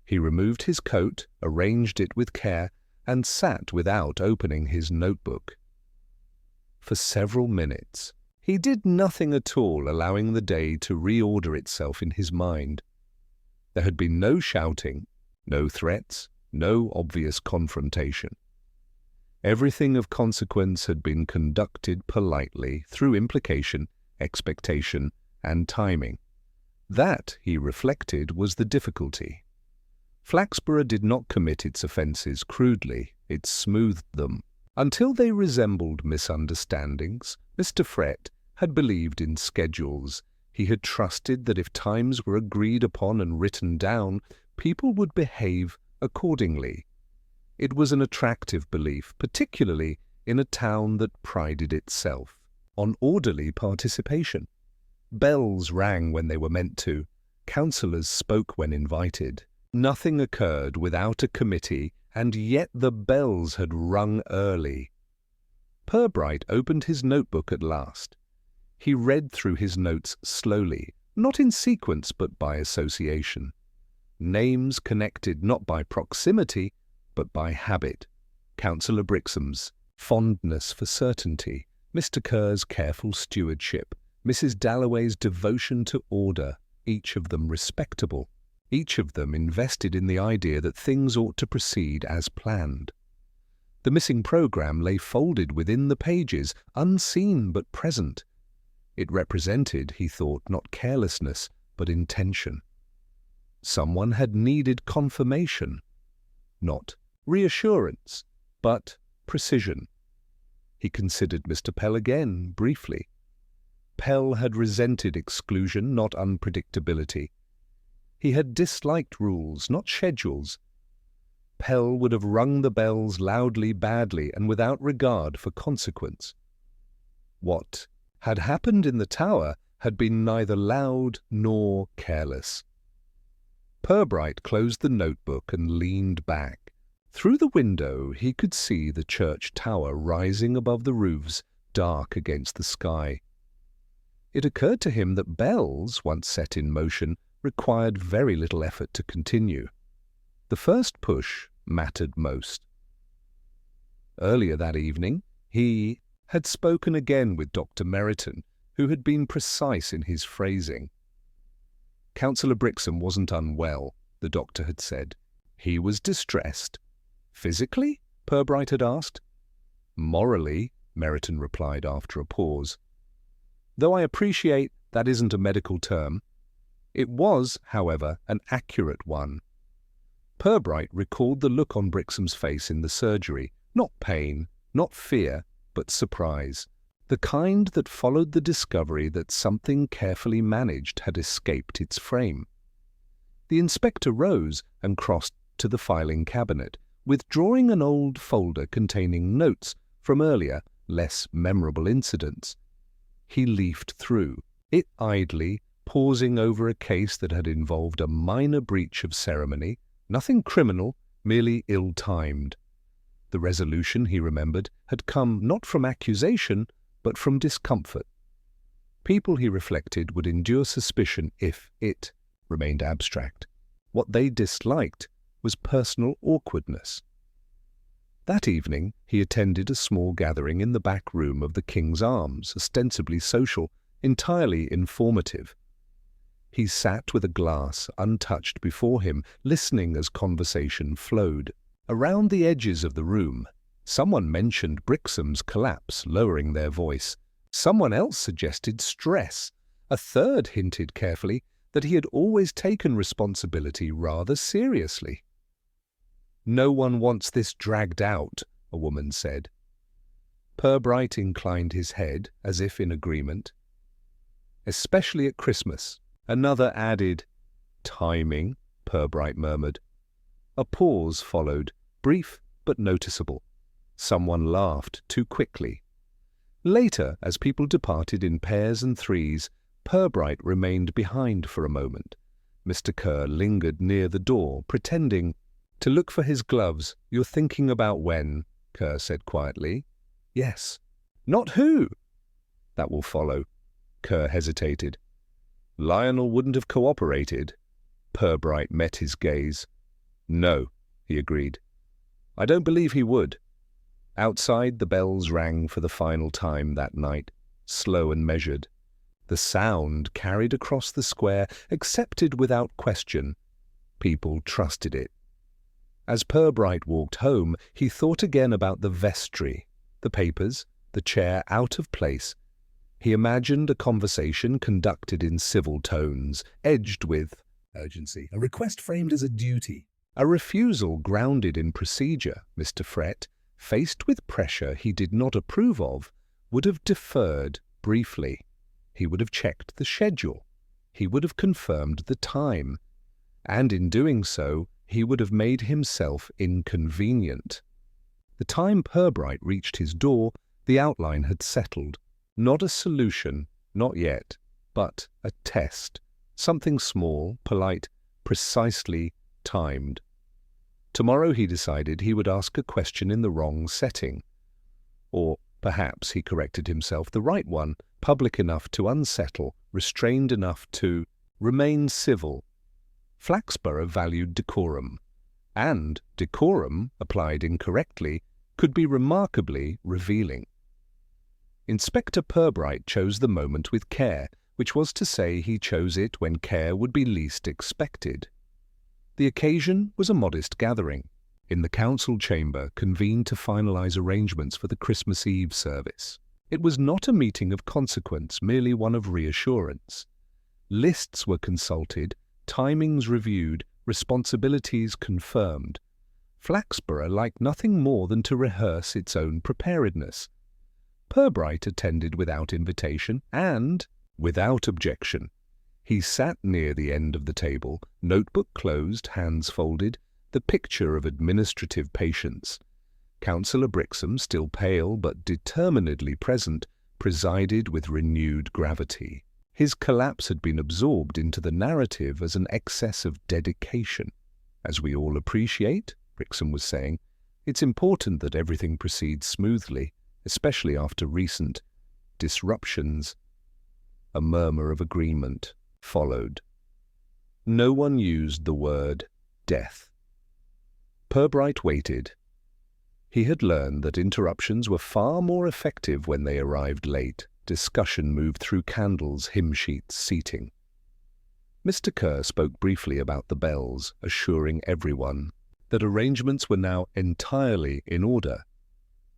He removed his coat, arranged it with care, and sat without opening his notebook. For several minutes, he did nothing at all, allowing the day to reorder itself in his mind. There had been no shouting, no threats, no obvious confrontation. Everything of consequence had been conducted politely through implication, expectation, and timing. That, he reflected, was the difficulty. Flaxborough did not commit its offences crudely, it smoothed them. Until they resembled misunderstandings, Mr. Fret had believed in schedules. He had trusted that if times were agreed upon and written down, people would behave accordingly. It was an attractive belief, particularly in a town that prided itself on orderly participation. Bells rang when they were meant to. Councillors spoke when invited. Nothing occurred without a committee, and yet the bells had rung early. Purbright opened his notebook at last. He read through his notes slowly, not in sequence but by association. Names connected not by proximity but by habit. Councillor Brixham's fondness for certainty, Mr. Kerr's careful stewardship, Mrs. Dalloway's devotion to order, each of them respectable, each of them invested in the idea that things ought to proceed as planned. The missing programme lay folded within the pages, unseen but present. It represented, he thought, not carelessness, but intention. Someone had needed confirmation, not reassurance, but precision. He considered Mr. Pell again, briefly. Pell had resented exclusion, not unpredictability. He had disliked rules, not schedules. Pell would have rung the bells loudly, badly, and without regard for consequence. What had happened in the tower had been neither loud nor careless. Purbright closed the notebook and leaned back. Through the window he could see the church tower rising above the roofs, dark against the sky. It occurred to him that bells, once set in motion, required very little effort to continue. The first push mattered most. Earlier that evening, he had spoken again with Dr. Meryton, who had been precise in his phrasing. Councillor Brixham wasn't unwell, the doctor had said. He was distressed. Physically? Purbright had asked. Morally, Meryton replied after a pause. Though I appreciate that isn't a medical term. It was, however, an accurate one. Purbright recalled the look on Brixham's face in the surgery, not pain, not fear, but surprise, the kind that followed the discovery that something carefully managed had escaped its frame. The inspector rose and crossed to the filing cabinet, withdrawing an old folder containing notes from earlier, less memorable incidents. He leafed through it idly, pausing over a case that had involved a minor breach of ceremony, nothing criminal, merely ill-timed. The resolution, he remembered, had come not from accusation, but from discomfort. People, he reflected, would endure suspicion if it remained abstract. What they disliked was personal awkwardness. That evening he attended a small gathering in the back room of the King's Arms, ostensibly social, entirely informative. He sat with a glass untouched before him, listening as conversation flowed. Around the edges of the room, someone mentioned Brixham's collapse, lowering their voice. Someone else suggested stress. A third hinted carefully that he had always taken responsibility rather seriously. "No one wants this dragged out," a woman said. Purbright inclined his head, as if in agreement. "Especially at Christmas." Another added. "Timing," Purbright murmured. A pause followed, brief but noticeable. Someone laughed too quickly. Later, as people departed in pairs and threes, Purbright remained behind for a moment. Mr. Kerr lingered near the door, pretending to look for his gloves. "You're thinking about when?" Kerr said quietly. "Yes." "Not who?" "That will follow." Kerr hesitated. "Lionel wouldn't have cooperated." Purbright met his gaze. "No," he agreed. "I don't believe he would." Outside, the bells rang for the final time that night, slow and measured. The sound carried across the square, accepted without question. People trusted it. As Purbright walked home, he thought again about the vestry, the papers, the chair out of place. He imagined a conversation conducted in civil tones, edged with urgency, a request framed as a duty. A refusal grounded in procedure, Mr. Fret, faced with pressure he did not approve of, would have deferred briefly. He would have checked the schedule. He would have confirmed the time. And in doing so, he would have made himself inconvenient. The time Purbright reached his door, the outline had settled. Not a solution, not yet, but a test. Something small, polite, precisely timed. Tomorrow, he decided, he would ask a question in the wrong setting. Or perhaps, he corrected himself, the right one, public enough to unsettle, restrained enough to remain civil. Flaxborough valued decorum, and decorum, applied incorrectly, could be remarkably revealing. Inspector Purbright chose the moment with care, which was to say he chose it when care would be least expected. The occasion was a modest gathering, in the council chamber convened to finalize arrangements for the Christmas Eve service. It was not a meeting of consequence, merely one of reassurance. Lists were consulted, timings reviewed, responsibilities confirmed. Flaxborough liked nothing more than to rehearse its own preparedness. Purbright attended without invitation and without objection. He sat near the end of the table, notebook closed, hands folded, the picture of administrative patience. Councillor Brixham, still pale but determinedly present, presided with renewed gravity. His collapse had been absorbed into the narrative as an excess of dedication. As we all appreciate, Brixham was saying, it's important that everything proceeds smoothly, especially after recent disruptions. A murmur of agreement followed. No one used the word death. Purbright waited. He had learned that interruptions were far more effective when they arrived late. Discussion moved through candles, hymn sheets, seating. Mr. Kerr spoke briefly about the bells, assuring everyone that arrangements were now entirely in order.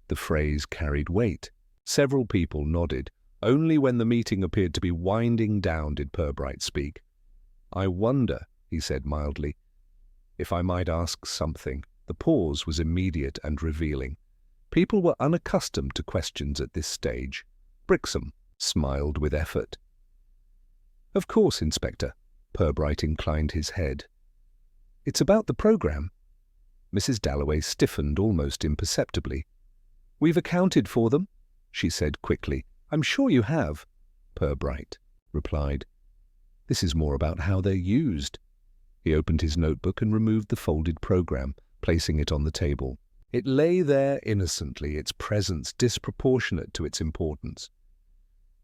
The phrase carried weight. Several people nodded. Only when the meeting appeared to be winding down did Purbright speak. "I wonder," he said mildly, "if I might ask something." The pause was immediate and revealing. People were unaccustomed to questions at this stage. Brixham smiled with effort. "Of course, Inspector." Purbright inclined his head. "It's about the programme." Mrs. Dalloway stiffened almost imperceptibly. "We've accounted for them," she said quickly. "I'm sure you have," Purbright replied. "This is more about how they're used." He opened his notebook and removed the folded programme, placing it on the table. It lay there innocently, its presence disproportionate to its importance.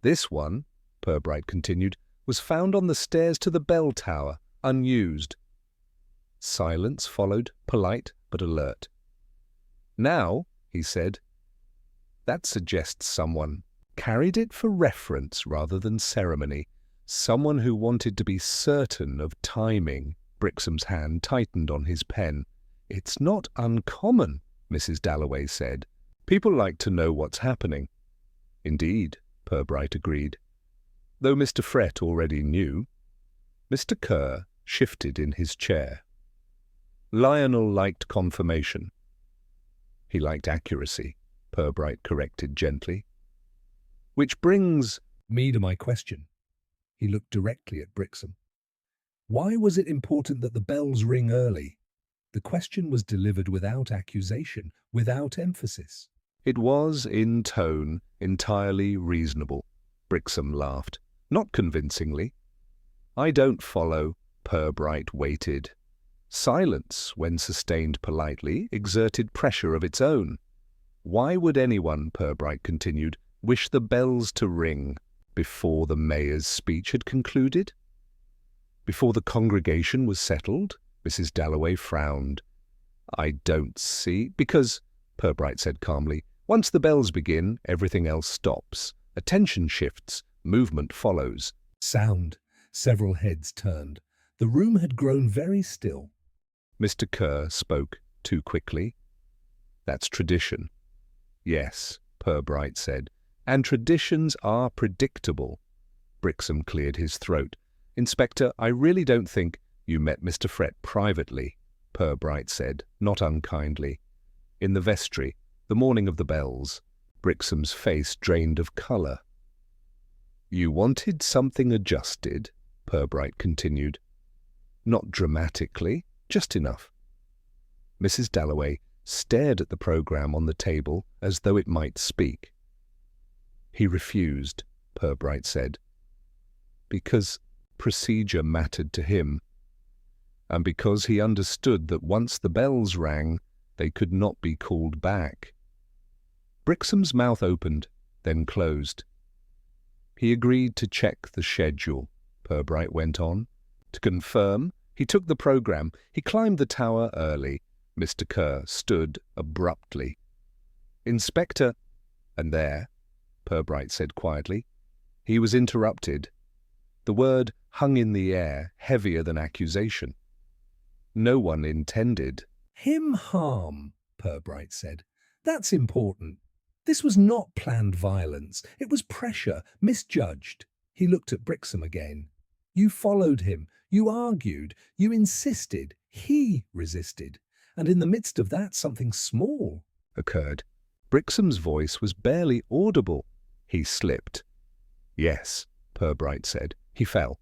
"This one," Purbright continued, "was found on the stairs to the bell tower, unused." Silence followed, polite but alert. "Now," he said, "that suggests someone carried it for reference rather than ceremony, someone who wanted to be certain of timing." Brixham's hand tightened on his pen. "It's not uncommon," Mrs. Dalloway said. "People like to know what's happening." "Indeed," Purbright agreed, though Mr. Frett already knew. Mr. Kerr shifted in his chair. Lionel liked confirmation. "He liked accuracy," Purbright corrected gently. "Which brings me to my question." He looked directly at Brixham. "Why was it important that the bells ring early?" The question was delivered without accusation, without emphasis. It was, in tone, entirely reasonable. Brixham laughed, not convincingly. "I don't follow." Purbright waited. Silence, when sustained politely, exerted pressure of its own. "Why would anyone," Purbright continued, "wish the bells to ring before the mayor's speech had concluded? Before the congregation was settled?" Mrs. Dalloway frowned. "I don't see—" "Because," Purbright said calmly, "once the bells begin, everything else stops. Attention shifts, movement follows." Sound. Several heads turned. The room had grown very still. Mr. Kerr spoke too quickly. "That's tradition." "Yes," Purbright said, "and traditions are predictable." Brixham cleared his throat. "Inspector, I really don't think—" "You met Mr. Frett privately," Purbright said, not unkindly. "In the vestry. The morning of the bells. Brixham's face drained of colour. "You wanted something adjusted," Purbright continued. "Not dramatically, just enough." Mrs. Dalloway stared at the programme on the table as though it might speak. "He refused," Purbright said, "because procedure mattered to him, and because he understood that once the bells rang, they could not be called back." Brixham's mouth opened, then closed. "He agreed to check the schedule," Purbright went on. "To confirm, he took the programme. He climbed the tower early." Mr. Kerr stood abruptly. "Inspector—" "And there," Purbright said quietly. He was interrupted. The word hung in the air, heavier than accusation. No one intended. "Him harm," Purbright said. "That's important. This was not planned violence. It was pressure, misjudged." He looked at Brixham again. "You followed him. You argued. You insisted. He resisted. And in the midst of that, something small occurred. Brixham's voice was barely audible. He slipped. "Yes," Purbright said. "He fell.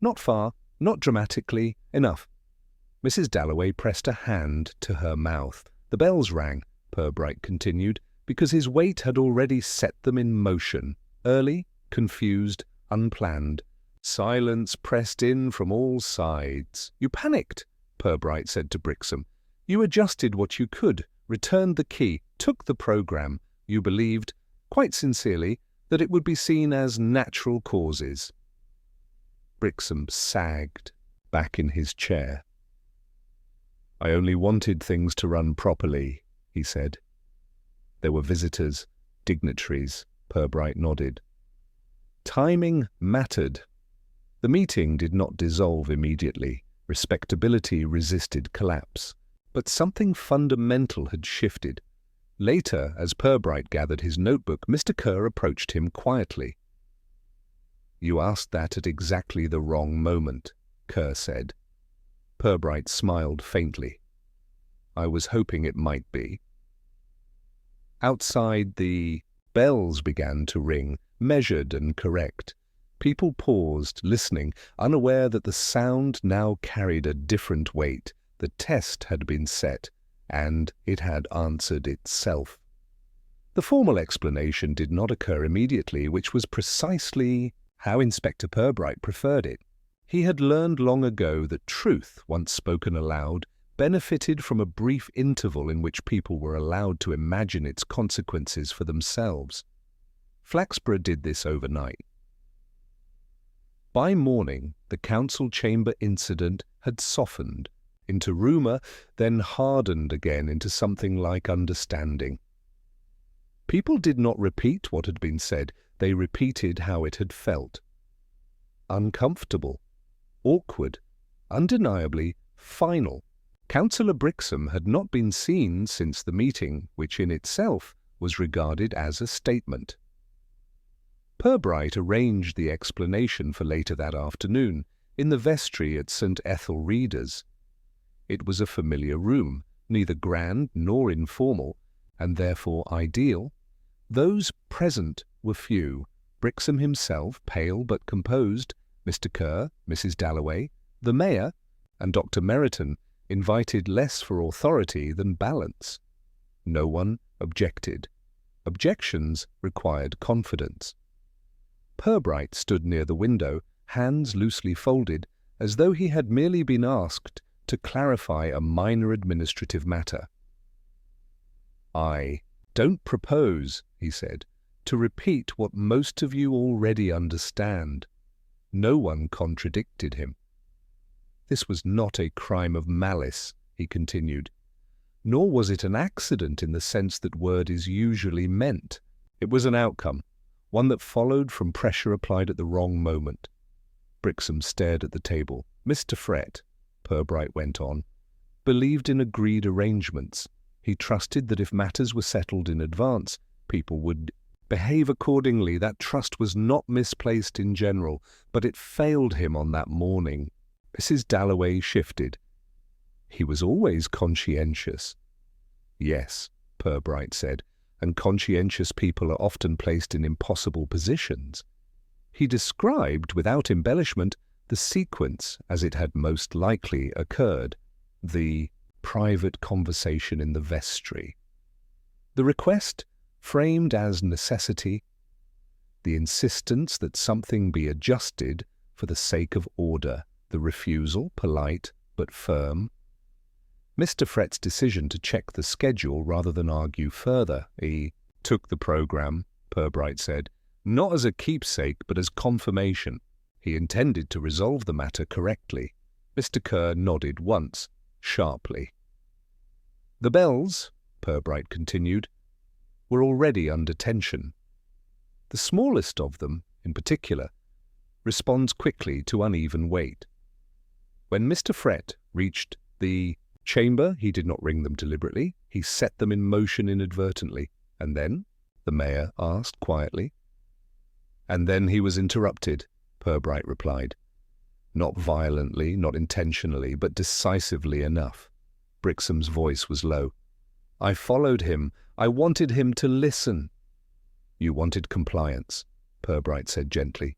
Not far, not dramatically, enough." Mrs. Dalloway pressed a hand to her mouth. "The bells rang," Purbright continued, "because his weight had already set them in motion. Early, confused, unplanned. Silence pressed in from all sides. You panicked," Purbright said to Brixham. "You adjusted what you could, returned the key, took the programme. You believed, quite sincerely, that it would be seen as natural causes." Brixham sagged back in his chair. "I only wanted things to run properly," he said. "There were visitors, dignitaries," Purbright nodded. "Timing mattered." The meeting did not dissolve immediately. Respectability resisted collapse. But something fundamental had shifted. Later, as Purbright gathered his notebook, Mr. Kerr approached him quietly. "You asked that at exactly the wrong moment," Kerr said. Purbright smiled faintly. "I was hoping it might be." Outside, the bells began to ring, measured and correct. People paused, listening, unaware that the sound now carried a different weight. The test had been set, and it had answered itself. The formal explanation did not occur immediately, which was precisely how Inspector Purbright preferred it. He had learned long ago that truth, once spoken aloud, benefited from a brief interval in which people were allowed to imagine its consequences for themselves. Flaxborough did this overnight. By morning, the council chamber incident had softened into rumour, then hardened again into something like understanding. People did not repeat what had been said, they repeated how it had felt. Uncomfortable, awkward, undeniably final. Councillor Brixham had not been seen since the meeting, which in itself was regarded as a statement. Purbright arranged the explanation for later that afternoon, in the vestry at St. Ethel Reader's. It was a familiar room, neither grand nor informal, and therefore ideal. Those present were few. Brixham himself, pale but composed, Mr. Kerr, Mrs. Dalloway, the Mayor, and Dr. Meryton, invited less for authority than balance. No one objected. Objections required confidence. Purbright stood near the window, hands loosely folded, as though he had merely been asked to clarify a minor administrative matter. "I don't propose," he said, "to repeat what most of you already understand." No one contradicted him. "This was not a crime of malice," he continued, "nor was it an accident in the sense that word is usually meant. It was an outcome, one that followed from pressure applied at the wrong moment." Brixham stared at the table. "Mr. Frett," Purbright went on, "believed in agreed arrangements. He trusted that if matters were settled in advance, people would behave accordingly. That trust was not misplaced in general, but it failed him on that morning." Mrs. Dalloway shifted. "He was always conscientious." "Yes," Purbright said, and conscientious people are often placed in impossible positions. He described, without embellishment, the sequence as it had most likely occurred, the private conversation in the vestry, the request framed as necessity, the insistence that something be adjusted for the sake of order, the refusal, polite but firm, Mr. Frett's decision to check the schedule rather than argue further. He took the program, Purbright said, not as a keepsake but as confirmation. He intended to resolve the matter correctly. Mr. Kerr nodded once, sharply. The bells, Purbright continued, were already under tension. The smallest of them, in particular, responds quickly to uneven weight. When Mr. Frett reached the chamber, he did not ring them deliberately. He set them in motion inadvertently. And then, the mayor asked quietly. And then he was interrupted, Purbright replied. Not violently, not intentionally, but decisively enough. Brixham's voice was low. I followed him. I wanted him to listen. You wanted compliance, Purbright said gently.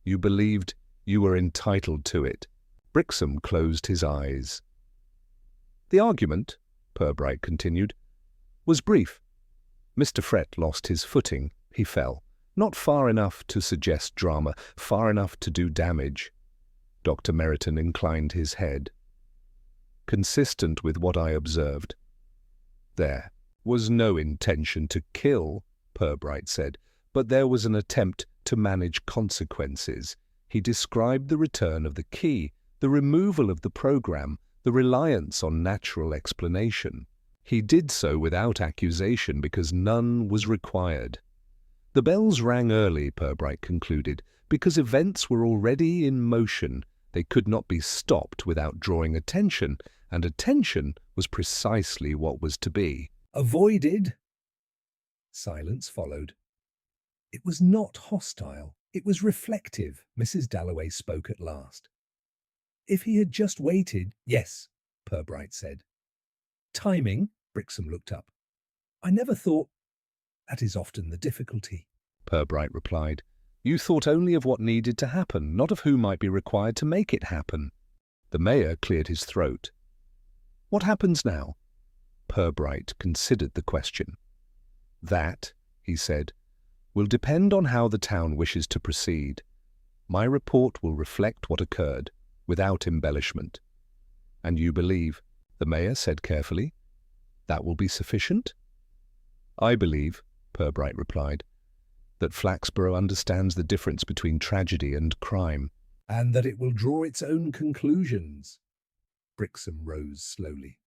You believed you were entitled to it. Brixham closed his eyes. The argument, Purbright continued, was brief. Mr. Frett lost his footing. He fell. Not far enough to suggest drama, far enough to do damage. Dr. Meriton inclined his head. Consistent with what I observed. There was no intention to kill, Purbright said, but there was an attempt to manage consequences. He described the return of the key, the removal of the program, the reliance on natural explanation. He did so without accusation because none was required. The bells rang early, Purbright concluded, because events were already in motion. They could not be stopped without drawing attention, and attention was precisely what was to be. Avoided. Silence followed. It was not hostile. It was reflective. Mrs. Dalloway spoke at last. If he had just waited— Yes, Purbright said. Timing? Brixham looked up. I never thought— That is often the difficulty, Purbright replied. You thought only of what needed to happen, not of who might be required to make it happen. The mayor cleared his throat. What happens now? Purbright considered the question. That, he said, will depend on how the town wishes to proceed. My report will reflect what occurred, without embellishment. And you believe, the mayor said carefully, that will be sufficient? I believe, Purbright replied, that Flaxborough understands the difference between tragedy and crime. and that it will draw its own conclusions. Brixham rose slowly.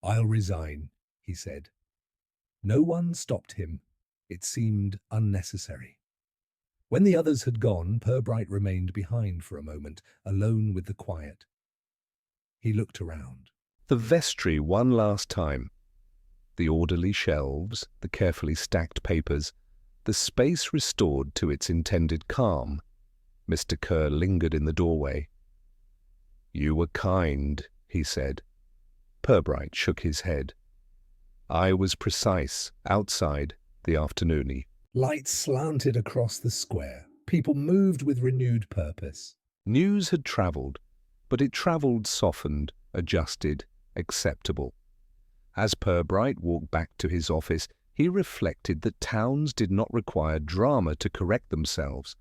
I'll resign, he said. No one stopped him. It seemed unnecessary. When the others had gone, Purbright remained behind for a moment, alone with the quiet. He looked around. The vestry one last time. The orderly shelves, the carefully stacked papers, the space restored to its intended calm. Mr. Kerr lingered in the doorway. You were kind, he said. Purbright shook his head. I was precise, outside, the afternoony. Lights slanted across the square. People moved with renewed purpose. News had travelled, but it travelled softened, adjusted, acceptable. As Purbright walked back to his office, he reflected that towns did not require drama to correct themselves.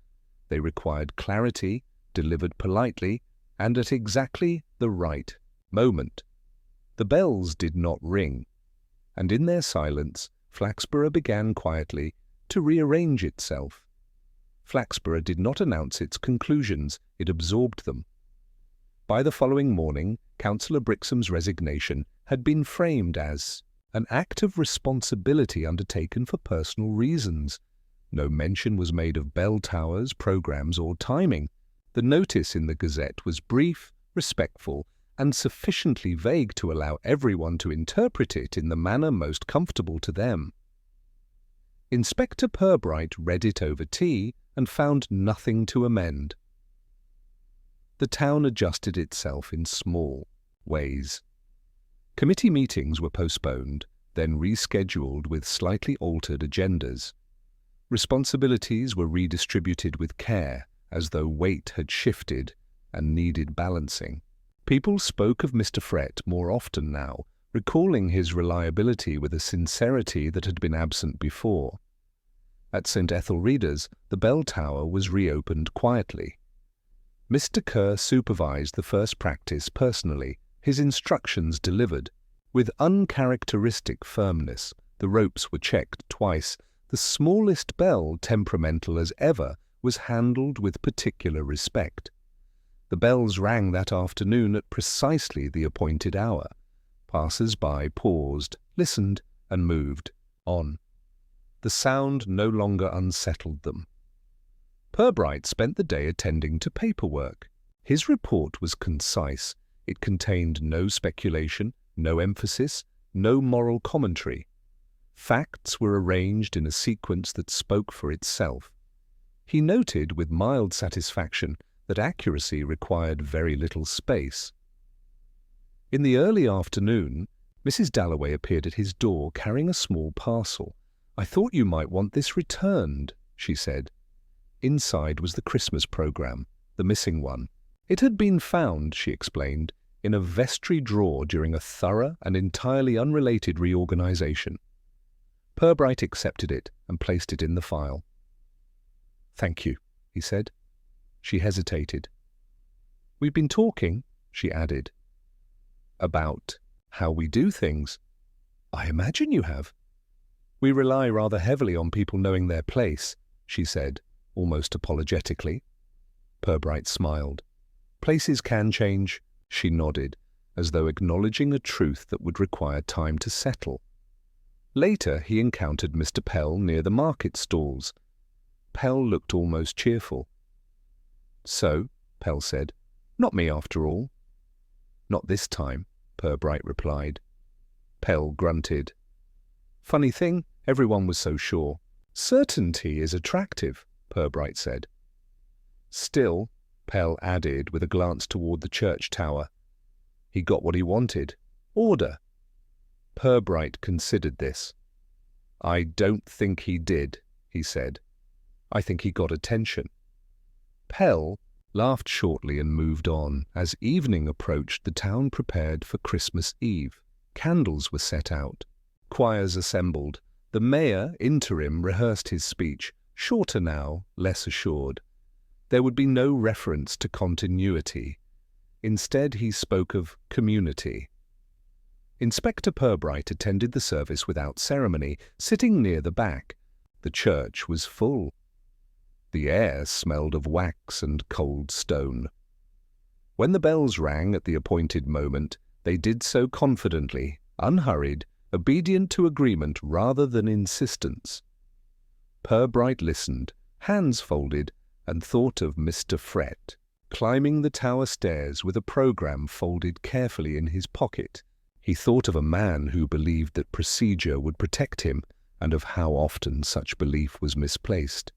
They required clarity, delivered politely, and at exactly the right moment. The bells did not ring, and in their silence, Flaxborough began quietly to rearrange itself. Flaxborough did not announce its conclusions, it absorbed them. By the following morning, Councillor Brixham's resignation had been framed as an act of responsibility undertaken for personal reasons. No mention was made of bell towers, programmes, or timing. The notice in the Gazette was brief, respectful, and sufficiently vague to allow everyone to interpret it in the manner most comfortable to them. Inspector Purbright read it over tea and found nothing to amend. The town adjusted itself in small ways. Committee meetings were postponed, then rescheduled with slightly altered agendas. Responsibilities were redistributed with care, as though weight had shifted and needed balancing. People spoke of Mr. Fret more often now, recalling his reliability with a sincerity that had been absent before. At St. Ethelreda's, the bell tower was reopened quietly. Mr. Kerr supervised the first practice personally, his instructions delivered. With uncharacteristic firmness, the ropes were checked twice. The smallest bell, temperamental as ever, was handled with particular respect. The bells rang that afternoon at precisely the appointed hour. Passers-by paused, listened, and moved on. The sound no longer unsettled them. Purbright spent the day attending to paperwork. His report was concise. It contained no speculation, no emphasis, no moral commentary. Facts were arranged in a sequence that spoke for itself. He noted with mild satisfaction that accuracy required very little space. In the early afternoon, Mrs. Dalloway appeared at his door carrying a small parcel. "I thought you might want this returned," she said. Inside was the Christmas programme, the missing one. It had been found, she explained, in a vestry drawer during a thorough and entirely unrelated reorganization. Purbright accepted it and placed it in the file. "Thank you," he said. She hesitated. "We've been talking," she added, "about how we do things." "I imagine you have." "We rely rather heavily on people knowing their place," she said, almost apologetically. Purbright smiled. "Places can change," she nodded, as though acknowledging a truth that would require time to settle. Later he encountered Mr. Pell near the market stalls. Pell looked almost cheerful. "So," Pell said, "not me after all." "Not this time," Purbright replied. Pell grunted. "Funny thing, everyone was so sure." "Certainty is attractive," Purbright said. "Still," Pell added with a glance toward the church tower, "he got what he wanted. Order." Purbright considered this. "I don't think he did," he said. "I think he got attention." Pell laughed shortly and moved on. As evening approached, the town prepared for Christmas Eve. Candles were set out. Choirs assembled. The mayor, interim, rehearsed his speech, shorter now, less assured. There would be no reference to continuity. Instead, he spoke of community. Inspector Purbright attended the service without ceremony, sitting near the back. The church was full. The air smelled of wax and cold stone. When the bells rang at the appointed moment, they did so confidently, unhurried, obedient to agreement rather than insistence. Purbright listened, hands folded, and thought of Mr. Fret, climbing the tower stairs with a programme folded carefully in his pocket. He thought of a man who believed that procedure would protect him, and of how often such belief was misplaced.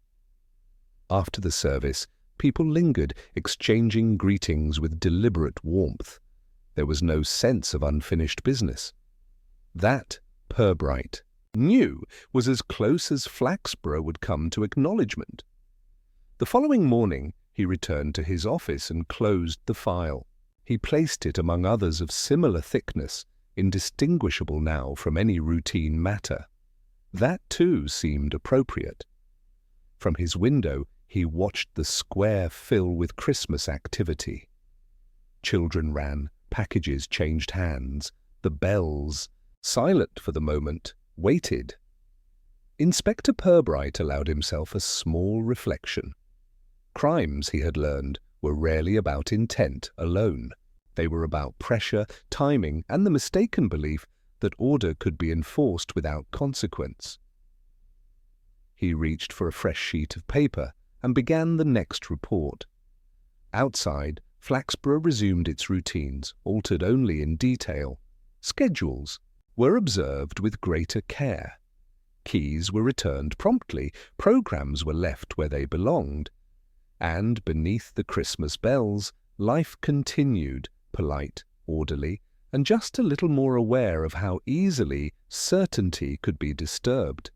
After the service, people lingered, exchanging greetings with deliberate warmth. There was no sense of unfinished business. That, Purbright knew, was as close as Flaxborough would come to acknowledgment. The following morning, he returned to his office and closed the file. He placed it among others of similar thickness, indistinguishable now from any routine matter. That, too, seemed appropriate. From his window, he watched the square fill with Christmas activity. Children ran, packages changed hands, the bells, silent for the moment, waited. Inspector Purbright allowed himself a small reflection. Crimes, he had learned, were rarely about intent alone. They were about pressure, timing, and the mistaken belief that order could be enforced without consequence. He reached for a fresh sheet of paper and began the next report. Outside, Flaxborough resumed its routines, altered only in detail. Schedules were observed with greater care. Keys were returned promptly, programs were left where they belonged. And beneath the Christmas bells, life continued, polite, orderly, and just a little more aware of how easily certainty could be disturbed.